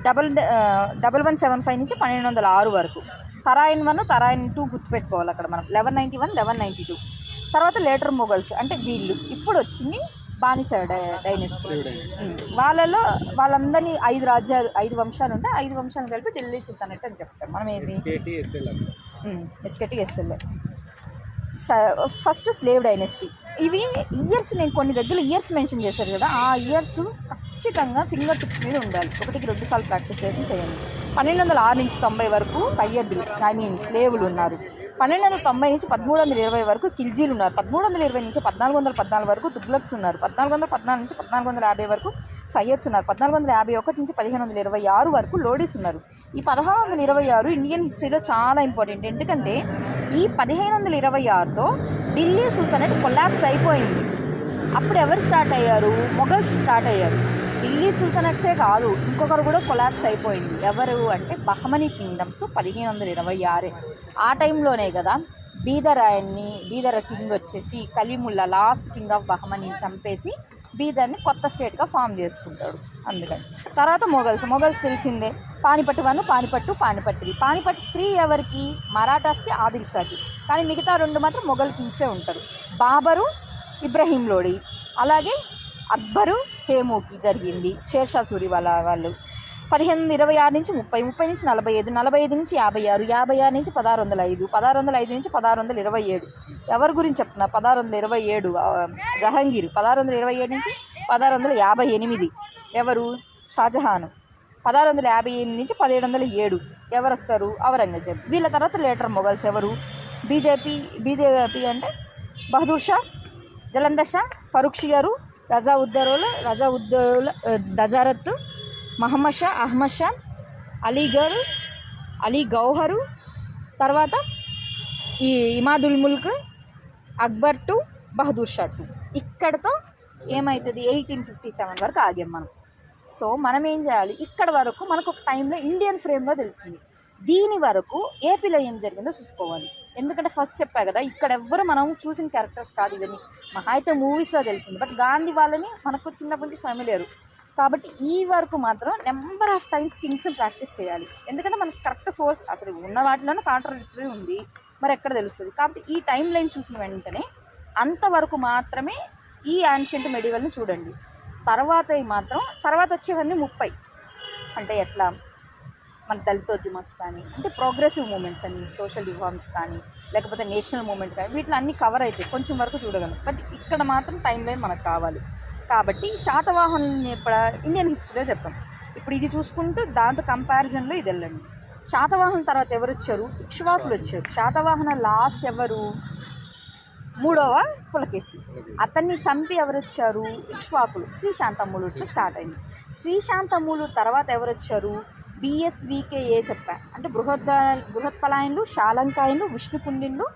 1175 నుంచి 1206 వరకు. తరాయిన్ 1, తరాయిన్ 2 గుర్తుపెట్టుకోవాలి అక్కడ మనం. 1191, 1192. తర్వాత లేటర్ మొఘల్స్ అంటే వీళ్ళు. ఇప్పుడు వచ్చింది బానిస డైనెస్టీ. వాళ్ళందరినీ 5 వంశాలు ఉంటాయి. 5 వంశాలు కలిపి ఢిల్లీ సుల్తానేట్ అని చెప్తారు. మనం ఏది SKT SLA. First slave dynasty. ఇవి ఇయర్స్ నేను కొన్ని దగ్గర ఇయర్స్ మెన్షన్ చేశారు కదా, ఆ ఇయర్స్ ఖచ్చితంగా ఫింగర్ టిప్స్ మీద ఉండాలి. 1-2 సార్లు ప్రాక్టీస్ చేయండి. 1206 నుంచి 90 వరకు సయ్యద్లు స్లేవులు ఉన్నారు. 1290 నుంచి 1320 వరకు ఖిల్జీలు ఉన్నారు. 1320 నుంచి 1414 వరకు తుగ్లక్స్ ఉన్నారు. 1414 నుంచి 1450 వరకు సయ్యద్స్ ఉన్నారు. 1451 నుంచి 1526 వరకు లోడీస్ ఉన్నారు. ఈ 1526 ఇండియన్ హిస్టరీలో చాలా ఇంపార్టెంట్. ఎందుకంటే ఈ 1526తో ఢిల్లీ సుల్తానేట్ కొలాప్స్ అయిపోయింది. అప్పుడు ఎవరు స్టార్ట్ అయ్యారు, మొఘల్స్ స్టార్ట్ అయ్యారు. ఢిల్లీ సుల్తానేట్సే కాదు, ఇంకొకరు కూడా కొలాప్స్ అయిపోయింది. ఎవరు అంటే బహమనీ కింగ్డమ్స్ 1526. ఆ టైంలోనే కదా బీదర్ కింగ్ వచ్చేసి Kalimullah last king of Bahmani చంపేసి బీదర్ని కొత్త స్టేట్గా ఫామ్ చేసుకుంటాడు. అందుకని తర్వాత మొఘల్స్ తెలిసిందే. పానిపట్టు 1, పానిపట్టు 3 ఎవరికి, మరాఠాస్కి, ఆదిల్ షాకి. కానీ మిగతా 2 మాత్రం మొఘల్ కింగ్సే ఉంటారు. బాబరు, ఇబ్రహీం లోడి, అలాగే అక్బరు, హేమూకి జరిగింది. షేర్షా సూరి వాళ్ళు. 1526 నుంచి 30 నుంచి 45, 45 నుంచి 56, 56 నుంచి 1605, 1605 నుంచి 1627. ఎవరి గురించి చెప్తున్నా, 1627 జహాంగీర్. 1627 నుంచి 1658 ఎవరు, షాజహాన్. 1658 నుంచి 1707 ఎవరు వస్తారు, ఔరంగజేబ్. వీళ్ళ తర్వాత లేటర్ మొఘల్స్ ఎవరు, బీజేపీ అంటే బహదూర్ షా, జలంధర్ షా, ఫరూక్షియరు, రజా ఉద్దౌలా, దజారత్, మహమ్మద్ షా, అహ్మద్ షా, అలీగర్, అలీ గౌహరు, తర్వాత ఈ ఇమాదుల్ ముల్క్, అక్బర్ టు బహదూర్ షా టు. ఇక్కడతో ఏమవుతుంది 1857 వరకు ఆగాం మనం. సో మనం ఏం చేయాలి, ఇక్కడ వరకు మనకు ఒక టైంలో ఇండియన్ ఫ్రేమ్లో తెలిసింది. దీని వరకు ఏపీలో ఏం జరిగిందో చూసుకోవాలి. ఎందుకంటే ఫస్ట్ చెప్పా కదా, ఇక్కడ ఎవ్వరు మనం చూసిన క్యారెక్టర్స్ కాదు ఇవన్నీ, మహా అయితే మూవీస్లో తెలిసింది. బట్ గాంధీ వాళ్ళని మనకు చిన్నప్పటి నుంచి ఫెమిలియర్ కాబట్టి ఈ వరకు మాత్రం నెంబర్ ఆఫ్ టైమ్స్ కింగ్స్ని ప్రాక్టీస్ చేయాలి. ఎందుకంటే మనకు కరెక్ట్ సోర్స్ అసలు ఉన్న వాటిలోనే కాంట్రడిక్టరీ ఉంది, మరి ఎక్కడ తెలుస్తుంది. కాబట్టి ఈ టైం లైన్ చూసిన వెంటనే అంతవరకు మాత్రమే ఈ యాన్షియంట్ మెడివల్ని చూడండి. తర్వాత వచ్చేవన్నీ 30 అంటే ఎట్లా మన దళితోద్యమస్ కానీ, అంటే ప్రోగ్రెసివ్ మూమెంట్స్ అని, సోషల్ రిఫార్మ్స్ కానీ, లేకపోతే నేషనల్ మూమెంట్ కానీ, వీటిలో అన్నీ కవర్ అవుతాయి, కొంచెం వరకు చూడగలం. బట్ ఇక్కడ మాత్రం టైం లైన్ మనకు కావాలి. కాబట్టి శాతవాహనుల్ని ఇప్పుడు ఇండియన్ హిస్టరీలో చెప్తాం. ఇప్పుడు ఇది చూసుకుంటూ దాంతో కంపారిజన్లో ఇది వెళ్ళండి. శాతవాహనుల తర్వాత ఎవరు వచ్చారు, ఇక్ష్వాకులు వచ్చారు. శాతవాహన లాస్ట్ ఎవరు, 3వ పులకేశి. అతన్ని చంపి ఎవరు వచ్చారు, ఇక్ష్వాకులు. శ్రీశాంతమూలుతో స్టార్ట్ అయింది. శ్రీశాంతమూలు తర్వాత ఎవరు వచ్చారు, BSVKA చెప్పా, అంటే బృహత్పలాయనులు, శాలంకాయనులు, విష్ణుకుండిన్లు,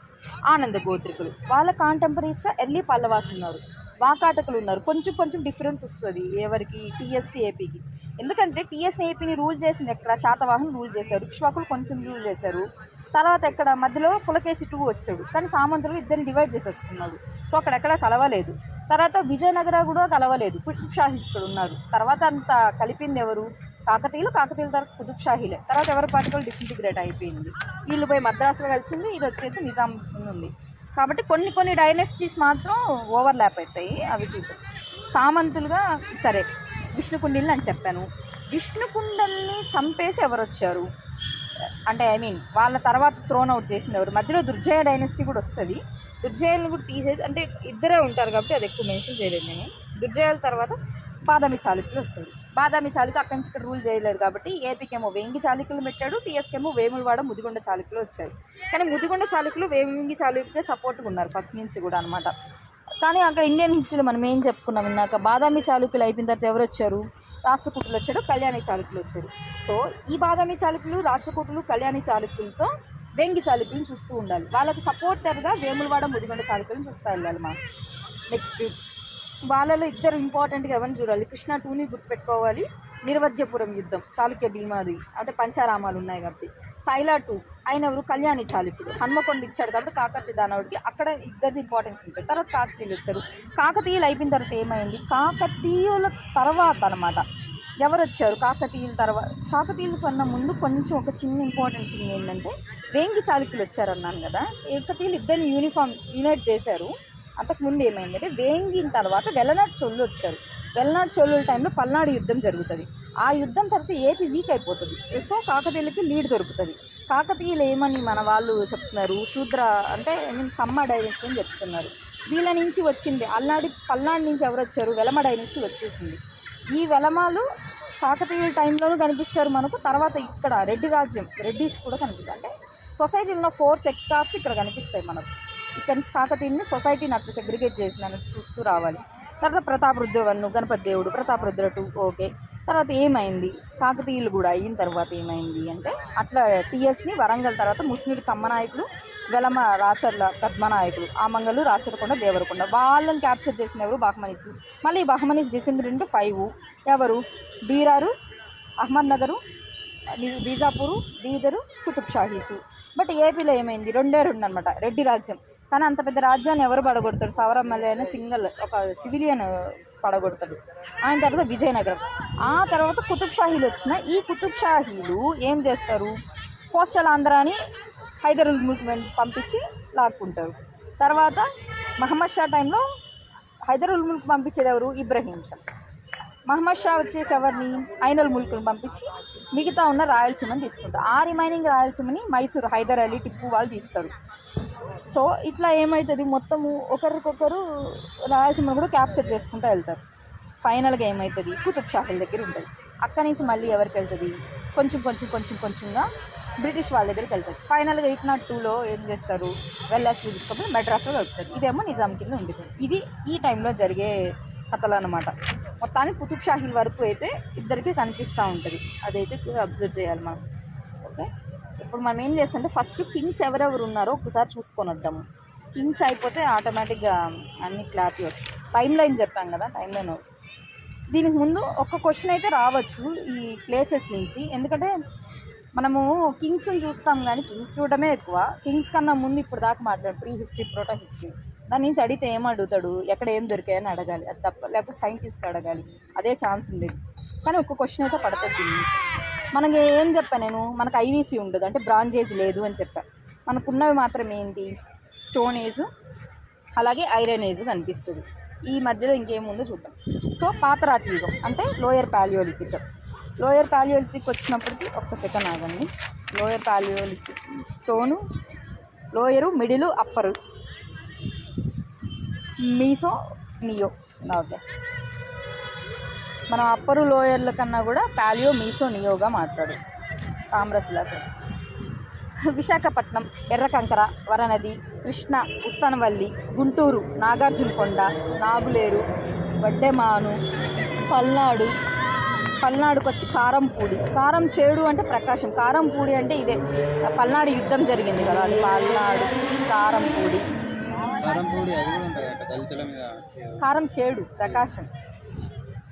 ఆనంద గోత్రికులు. వాళ్ళ కాంటెంపరీస్గా ఎర్లీ పల్లవాస్ ఉన్నారు, వాకాటకులు ఉన్నారు. కొంచెం డిఫరెన్స్ వస్తుంది ఎవరికి, టీఎస్కి ఏపీకి. ఎందుకంటే టీఎస్ ఏపీని రూల్ చేసింది ఎక్కడ, శాతవాహనులు రూల్ చేశారు, ఇక్ష్వాకులు కొంచెం రూల్ చేశారు. తర్వాత ఎక్కడ మధ్యలో పులకేశి 2 వచ్చాడు, కానీ సామంతులు ఇద్దరిని డివైడ్ చేసేసుకున్నాడు. సో అక్కడెక్కడ కలవలేదు. తర్వాత విజయనగర కూడా కలవలేదు, కుతుబ్ షాహీస్ ఇక్కడ ఉన్నారు. తర్వాత అంత కలిపింది ఎవరు, కాకతీయుల తర్వాత కుతుబ్ షాహీలే. తర్వాత ఎవరి పార్టికల్ డిసింటిగ్రేట్ అయిపోయింది, వీళ్ళు పోయి మద్రాసులో కలిసింది, ఇది వచ్చేసి నిజాం ఉంది. కాబట్టి కొన్ని డైనెస్టీస్ మాత్రం ఓవర్లాప్ అవుతాయి, అవి చూపు. సామంతులుగా సరే విష్ణుకుండిల్ని అని చెప్పాను. విష్ణుకుండల్ని చంపేసి ఎవరు వచ్చారు అంటే వాళ్ళ తర్వాత థ్రోన్ అవుట్ చేసింది ఎవరు, మధ్యలో దుర్జయ డైనెస్టీ కూడా వస్తుంది. దుర్జయులను కూడా తీసేసి, అంటే ఇద్దరే ఉంటారు కాబట్టి అది ఎక్కువ మెన్షన్ చేయలేదు నేను. దుర్జయాల తర్వాత బాదామి చాళుక్యులు వస్తుంది. బాదామి చాళుక్యులు అక్కడి నుంచి ఇక్కడ రూల్ చేయలేరు కాబట్టి ఏపీకేమో వేంగి చాళుక్యులు పెట్టాడు, టీఎస్కేమో వేములవాడ ముదిగొండ చాళుక్యులు వచ్చారు. కానీ ముదిగొండ చాళుక్యులు వేంగి చాళుక్యులే సపోర్ట్గా ఉన్నారు ఫస్ట్ నుంచి కూడా అనమాట. కానీ అక్కడ ఇండియన్ హిస్టరీలో మనం ఏం చెప్పుకున్నాం ఇందాక, బాదామి చాళుక్యులు అయిపోయిన తర్వాత ఎవరు వచ్చారు, రాష్ట్రకూటులు వచ్చాడు, కళ్యాణి చాళుక్యులు వచ్చాడు. సో ఈ బాదామి చాళుక్యులు, రాష్ట్రకూటులు, కళ్యాణి చాళుక్యులతో వేంగి చాళుక్యులను చూస్తూ ఉండాలి. వాళ్ళకి సపోర్టర్గా వేములవాడ ముదిగొండ చాళుక్యులను చూస్తూ వెళ్ళాలి మనం. నెక్స్ట్ వాళ్ళలో ఇద్దరు ఇంపార్టెంట్గా ఎవరిని చూడాలి, కృష్ణ 2ని గుర్తుపెట్టుకోవాలి. నిర్వజ్యపురం యుద్ధం, చాళుక్య భీమాది, అంటే పంచారామాలు ఉన్నాయి కాబట్టి. తైలా 2 ఆయన ఎవరు, కళ్యాణి చాళుక్యుడు. హన్మకొండ ఇచ్చాడు కాబట్టి కాకతీయ దానవుడికి, అక్కడ ఇద్దరిది ఇంపార్టెన్స్ ఉంటుంది. తర్వాత కాకతీయులు వచ్చారు. కాకతీయులు అయిపోయిన తర్వాత ఏమైంది, కాకతీయుల తర్వాత అనమాట ఎవరు వచ్చారు, కాకతీయుల తర్వాత. కాకతీయుల కన్నా ముందు కొంచెం ఒక చిన్న ఇంపార్టెంట్ థింగ్ ఏంటంటే వేంగి చాళుక్యులు వచ్చారన్నాను కదా, ఏకతీయులు ఇద్దరిని యూనైట్ చేశారు. అంతకుముందు ఏమైందంటే వేంగిన తర్వాత వెల్లనాడు చోళ్ళు వచ్చారు. వెల్లనాడు చోళ్ళ టైంలో పల్నాడు యుద్ధం జరుగుతుంది. ఆ యుద్ధం తర్వాత ఏపీ వీక్ అయిపోతుంది. సో కాకతీయులకి లీడ్ దొరుకుతుంది. కాకతీయులు ఏమని మన వాళ్ళు చెప్తున్నారు, శూద్ర అంటే కమ్మ డైనెస్టీ అని చెప్తున్నారు. వీళ్ళ నుంచి వచ్చింది పల్నాడు నుంచి ఎవరు వచ్చారు, వెలమ డైనెస్టీ వచ్చేసింది. ఈ వెలమాలు కాకతీయుల టైంలోనూ కనిపిస్తారు మనకు. తర్వాత ఇక్కడ రెడ్డి రాజ్యం, రెడ్డిస్ కూడా కనిపిస్తాయి. అంటే సొసైటీలో ఉన్న 4 సెక్టార్స్ ఇక్కడ కనిపిస్తాయి మనకు. ఇక్కడ నుంచి కాకతీయుని సొసైటీని అట్లా సెగ్రిగేట్ చేసిందని చూస్తూ రావాలి. తర్వాత ప్రతాపరుద్రవన్ను, గణపతి దేవుడు, ప్రతాపరుద్ర 2 ఓకే. తర్వాత ఏమైంది, కాకతీయులు కూడా అయిన తర్వాత ఏమైంది అంటే అట్లా టీఎస్ని వరంగల్ తర్వాత ముస్లిం కమ్మనాయకులు, వెలమ రాచర్ల పద్మనాయకులు, ఆమంగలు, రాచరకొండ, దేవరకొండ, వాళ్ళని క్యాప్చర్ చేసిన ఎవరు, బహమనీస్. మళ్ళీ బహమనీస్ డిసెండెంట్ 5 ఎవరు, బీరారు, అహ్మద్నగరు, బీజాపూరు, బీదరు, కుతుబ్ షాహీసు. బట్ ఏపీలో ఏమైంది, 2 అనమాట, రెడ్డి రాజ్యం. కానీ అంత పెద్ద రాజ్యాన్ని ఎవరు పడగొడతారు, సవరమల్లి అయినా సింగిల్ ఒక సివిలియన్ పడగొడతాడు. ఆయన తర్వాత విజయనగరం. ఆ తర్వాత కుతుబ్ షాహీలు వచ్చిన ఈ కుతుబ్ షాహీలు ఏం చేస్తారు, కోస్టల్ ఆంధ్రాని హైదరుల్ ముల్క్ పంపించి లాక్కుంటారు. తర్వాత మహమ్మద్ షా టైంలో హైదరుల్ ముల్క్ పంపించేది ఎవరు, ఇబ్రహీం షా. మహమ్మద్ షా వచ్చేసి ఎవరిని, ఐనల్ ముల్క్ని పంపించి మిగతా ఉన్న రాయలసీమని తీసుకుంటారు. ఆ రిమైనింగ్ రాయలసీమని మైసూరు హైదర్ అలీ, టిప్పు వాళ్ళు తీస్తారు. సో ఇట్లా ఏమవుతుంది, మొత్తము ఒకరికొకరు రాయలసీమను కూడా క్యాప్చర్ చేసుకుంటూ వెళ్తారు. ఫైనల్గా ఏమవుతుంది, కుతుబ్ షాహీల దగ్గర ఉంటుంది. అక్కడి నుంచి మళ్ళీ ఎవరికి వెళ్తుంది, కొంచెంగా బ్రిటిష్ వాళ్ళ దగ్గరికి వెళ్తారు. ఫైనల్గా 1802లో ఏం చేస్తారు, వెల్లాస్లో తీసుకొని మెడ్రాస్లో కలుపుతారు. ఇదేమో నిజాం కింద ఉండిపోయింది. ఇది ఈ టైంలో జరిగే కథలు అనమాట. మొత్తానికి కుతుబ్ షాహీల వరకు అయితే ఇద్దరికి కనిపిస్తూ ఉంటుంది. అదైతే అబ్జర్వ్ చేయాలి మనం. ఓకే. ఇప్పుడు మనం ఏం చేస్తామంటే ఫస్ట్ కింగ్స్ ఎవరెవరు ఉన్నారో ఒకసారి చూసుకొని వద్దాము. కింగ్స్ అయిపోతే ఆటోమేటిక్గా అన్ని క్లారిటీ వస్తుంది. టైం లైన్ చెప్పాం కదా, టైం లైన్. దీనికి ముందు ఒక క్వశ్చన్ అయితే రావచ్చు ఈ ప్లేసెస్ నుంచి, ఎందుకంటే మనము కింగ్స్ని చూస్తాం కానీ కింగ్స్ చూడడమే ఎక్కువ. కింగ్స్ కన్నా ముందు ఇప్పుడు దాకా మాట్లాడు ప్రీ హిస్టరీ, ప్రోటో హిస్టరీ. దాని నుంచి అడిగితే ఏం అడుగుతాడు, ఎక్కడ ఏం దొరికాయని అడగాలి, అది తప్ప. లేకపోతే సైంటిస్ట్ అడగాలి, అదే ఛాన్స్ ఉండేది. కానీ ఒక్క క్వశ్చన్ అయితే పడుతుంది దీని నుంచి. మనకి ఏం చెప్పాను నేను, మనకు ఐవీసీ ఉండదు, అంటే బ్రాంజ్ ఏజ్ లేదు అని చెప్పాను. మనకున్నవి మాత్రం ఏంటి, స్టోన్ ఏజ్ అలాగే ఐరన్ ఏజ్ కనిపిస్తుంది. ఈ మధ్యలో ఇంకేముందో చూద్దాం. సో పాతరాతి యుగం అంటే లోయర్ పాలియోలిథిక్. లోయర్ పాలియోలిథిక్ వచ్చినప్పటికీ ఒక్క సెకండ్ ఆగండి. Lower paleolithic stone, lower, middle, upper, meso, neo. Okay, మనం అప్పరు లోయర్ల కన్నా కూడా పాలియో, మీసో, నియోగా మాట్లాడు. తామ్రశిలాస. విశాఖపట్నం, ఎర్రకంకర, వరనది, కృష్ణ, ఉస్తనవల్లి, గుంటూరు, నాగార్జునకొండ, నాగులేరు, వడ్డెమాను, పల్నాడు. పల్నాడుకు వచ్చి కారంపూడి. కారం చేడు అంటే ప్రకాశం, కారంపూడి అంటే ఇదే పల్నాడు యుద్ధం జరిగింది కదా, అది పల్నాడు. కారంపూడి, కారం చేడు ప్రకాశం.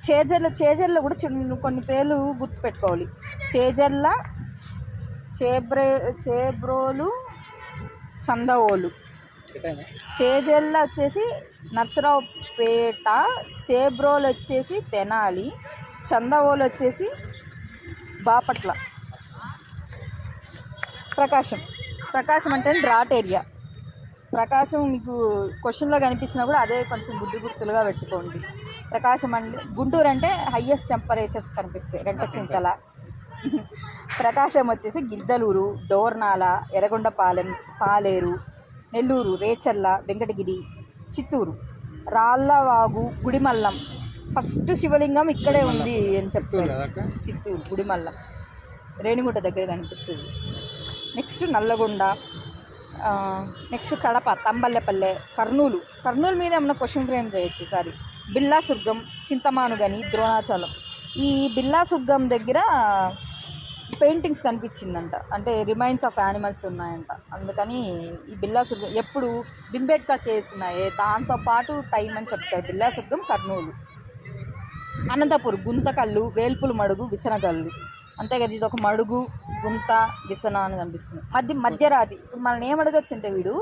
చేజర్ల కూడా కొన్ని పేర్లు గుర్తుపెట్టుకోవాలి. చేజర్ల, చేబ్రోలు, చందవోలు. చేజర్ల వచ్చేసి నర్సరావుపేట, చేబ్రోలు వచ్చేసి తెనాలి, చందవోలు వచ్చేసి బాపట్ల. ప్రకాశం అంటే డ్రాట్ ఏరియా. ప్రకాశం మీకు క్వశ్చన్లో కనిపించినా కూడా అదే కొంచెం గుర్తులుగా పెట్టుకోండి. ప్రకాశం అంటే. గుంటూరు అంటే హయ్యెస్ట్ టెంపరేచర్స్ కనిపిస్తాయి, రెంటచింతల. ప్రకాశం వచ్చేసి గిద్దలూరు, డోర్నాల, ఎర్రగొండపాలెం, పాలేరు, నెల్లూరు, రేచర్ల, వెంకటగిరి, చిత్తూరు, రాళ్ళవాగు, గుడిమల్లం. ఫస్ట్ శివలింగం ఇక్కడే ఉంది అని చెప్తారు. చిత్తూరు గుడిమల్లం రేణిగుంట దగ్గర కనిపిస్తుంది. నెక్స్ట్ నల్లగొండ, నెక్స్ట్ కడప, తంబల్లెపల్లె, కర్నూలు మీద ఏమన్నా క్వశ్చన్ ఫ్రేమ్ చేయొచ్చు ఈసారి. బిల్లాసుర్గం, చింతమానుగని, ద్రోణాచలం. ఈ బిల్లాసుర్గం దగ్గర పెయింటింగ్స్ కనిపించిందంట, అంటే రిమైన్స్ ఆఫ్ యానిమల్స్ ఉన్నాయంట. అందుకని ఈ బిల్లాసుర్గం ఎప్పుడు బింబేట్కా కేవ్స్ ఉన్నాయి, దాంతోపాటు టైం అని చెప్తారు. బిల్లాసుర్గం కర్నూలు. అనంతపూర్, గుంతకల్లు, వేల్పుల మడుగు, విసనగల్లు. అంతే కదా, ఇది ఒక మడుగు, గుంత, విసన అని కనిపిస్తుంది. మధ్యరాతి. ఇప్పుడు మనం ఏం అడగచ్చు అంటే వీడు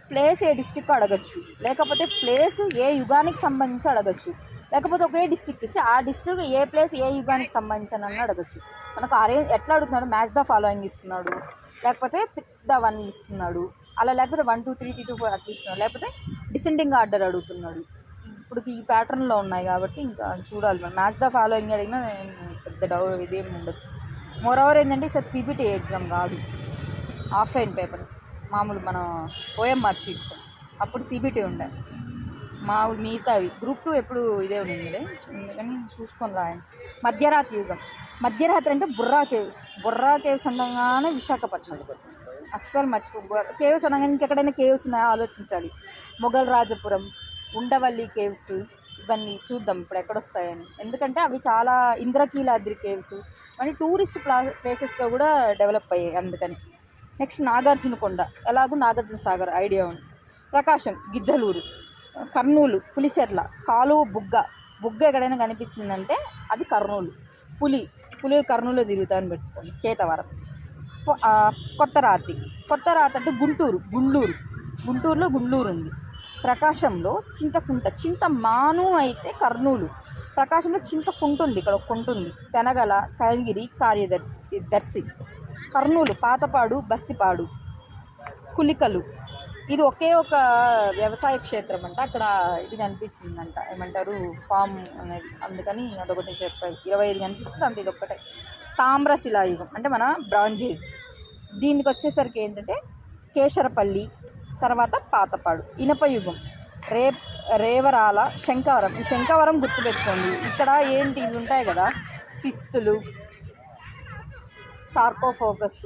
ప్లేస్ ఏ డిస్టిక్ అడగచ్చు, లేకపోతే ప్లేస్ ఏ యుగానికి సంబంధించి అడగచ్చు, లేకపోతే ఒకే డిస్టిక్ ఇచ్చి ఆ డిస్టిక్ ఏ ప్లేస్ ఏ యుగానికి సంబంధించిన అని అడగచ్చు. మనకు ఎట్లా అడుగుతున్నాడు, మ్యాచ్ ద ఫాలోయింగ్ ఇస్తున్నాడు, లేకపోతే పిక్ ద వన్ ఇస్తున్నాడు, అలా లేకపోతే 1 2 3 2 4 అట్లా ఇస్తున్నాడు, లేకపోతే డిసెండింగ్ ఆర్డర్ అడుగుతున్నాడు. ఇప్పుడు ఈ ప్యాటర్న్లో ఉన్నాయి కాబట్టి ఇంకా చూడాలి. మనం మ్యాచ్ ద ఫాలోయింగ్ అడిగినా పెద్ద ఇదేమి ఉండదు. మోరోవర్ ఏంటంటే సార్ సిబిటీ ఎగ్జామ్ కాదు, ఆఫ్లైన్ పేపర్స్. మామూలు మన ఓఎంఆర్ షీట్స్ అప్పుడు సిబిటీ ఉండే, మామూలు మిగతావి గ్రూప్ 2 ఎప్పుడు ఇదే ఉండింది కానీ చూసుకొని రాయండి. మధ్యరాత్రి యుగం. మధ్యరాత్రి అంటే బుర్రా కేవ్స్ అనగానే విశాఖపట్నం. అస్సలు మర్చిపో. కేవ్స్ అనగానే ఇంకెక్కడైనా కేవ్స్ ఉన్నాయో ఆలోచించాలి. మొఘల్ రాజపురం, ఉండవల్లి కేవ్స్, ఇవన్నీ చూద్దాం ఇప్పుడు ఎక్కడొస్తాయని. ఎందుకంటే అవి చాలా ఇంద్రకీలాద్రి కేవ్స్ అని టూరిస్ట్ ప్లేసెస్గా కూడా డెవలప్ అయ్యాయి అందుకని. నెక్స్ట్ నాగార్జునకొండ, ఎలాగూ నాగార్జున సాగర్ ఐడియా ఉంది. ప్రకాశం, గిద్దలూరు. కర్నూలు, పులిచెర్ల, కాలువ, బుగ్గ ఎక్కడైనా కనిపించిందంటే అది కర్నూలు. పులి కర్నూలులో తిరుగుతాయని పెట్టుకోండి. కేతవరం. కొత్తరాతి అంటే గుంటూరులో గుండ్లూరు ఉంది. ప్రకాశంలో చింతకుంట, చింతమాను అయితే కర్నూలు. ప్రకాశంలో చింతకుంట ఉంది, ఇక్కడ ఒక ఉంటుంది. తెనగల, కైగిరి, దర్శి. కర్నూలు పాతపాడు, బస్తిపాడు, కులికలు. ఇది ఒకే ఒక వ్యవసాయ క్షేత్రం అంట, అక్కడ ఇది కనిపిస్తుందంట, ఏమంటారు ఫామ్ అనేది, అందుకని అదొకటి చెప్పారు. 25 కనిపిస్తుంది అంత, ఇది ఒక్కటే. తామ్రశిలాయుగం అంటే మన బ్రాంజేజ్. దీనికి వచ్చేసరికి ఏంటంటే కేశరపల్లి, తర్వాత పాతపాడు. ఇనపయుగం, రేవరాల, శంఖవరం. ఈ శంఖవరం గుర్తుపెట్టుకోండి. ఇక్కడ ఏంటి ఇవి ఉంటాయి కదా, శిస్తులు, సార్కోఫోగస్,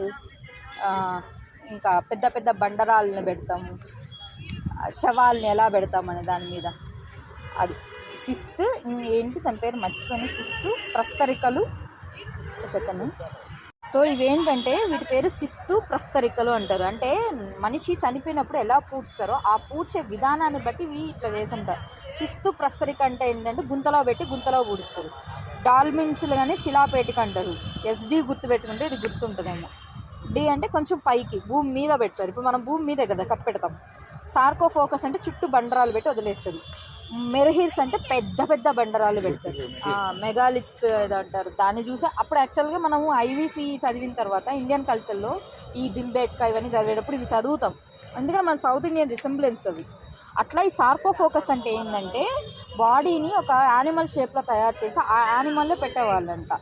ఇంకా పెద్ద పెద్ద బండరాలని పెడతాము, శవాల్ని ఎలా పెడతామనే దాని మీద అది శిస్తు. ఏంటి తన పేరు మర్చిపోయిన, శిస్తు, ప్రస్తరికలు. సెకండ్ సో ఇవేంటంటే వీటి పేరు శిస్తు ప్రస్తరికలు అంటారు. అంటే మనిషి చనిపోయినప్పుడు ఎలా పూడ్స్తారో ఆ పూడ్చే విధానాన్ని బట్టి ఇవి ఇట్లా చేస్తుంటారు. శిస్తు ప్రస్తరిక అంటే ఏంటంటే గుంతలో పెట్టి గుంతలో పూడుస్తారు. డాల్మిన్స్లు కానీ శిలాపేటిక అంటారు. ఎస్డి గుర్తుపెట్టుకుంటే ఇది గుర్తుంటుందేమో. డి అంటే కొంచెం పైకి భూమి మీద పెడతారు. ఇప్పుడు మనం భూమి మీదే కదా కప్పెడతాం. సార్కోఫోకస్ అంటే చుట్టూ బండరాలు పెట్టి వదిలేస్తారు. మెరహిర్స్ అంటే పెద్ద పెద్ద బండరాలు పెడతారు. మెగాలిత్స్ ఇది అంటారు. దాన్ని చూసి అప్పుడు యాక్చువల్గా మనము ఐవీసీ చదివిన తర్వాత ఇండియన్ కల్చర్లో ఈ బింబేట్కా ఇవన్నీ చదివేటప్పుడు ఇవి చదువుతాం. ఎందుకంటే మన సౌత్ ఇండియన్ రిసెంబ్లెన్స్ అవి. అట్లా ఈ సార్కోఫోకస్ అంటే ఏంటంటే బాడీని ఒక యానిమల్ షేప్లో తయారు చేసి ఆ యానిమల్లో పెట్టేవాళ్ళంట.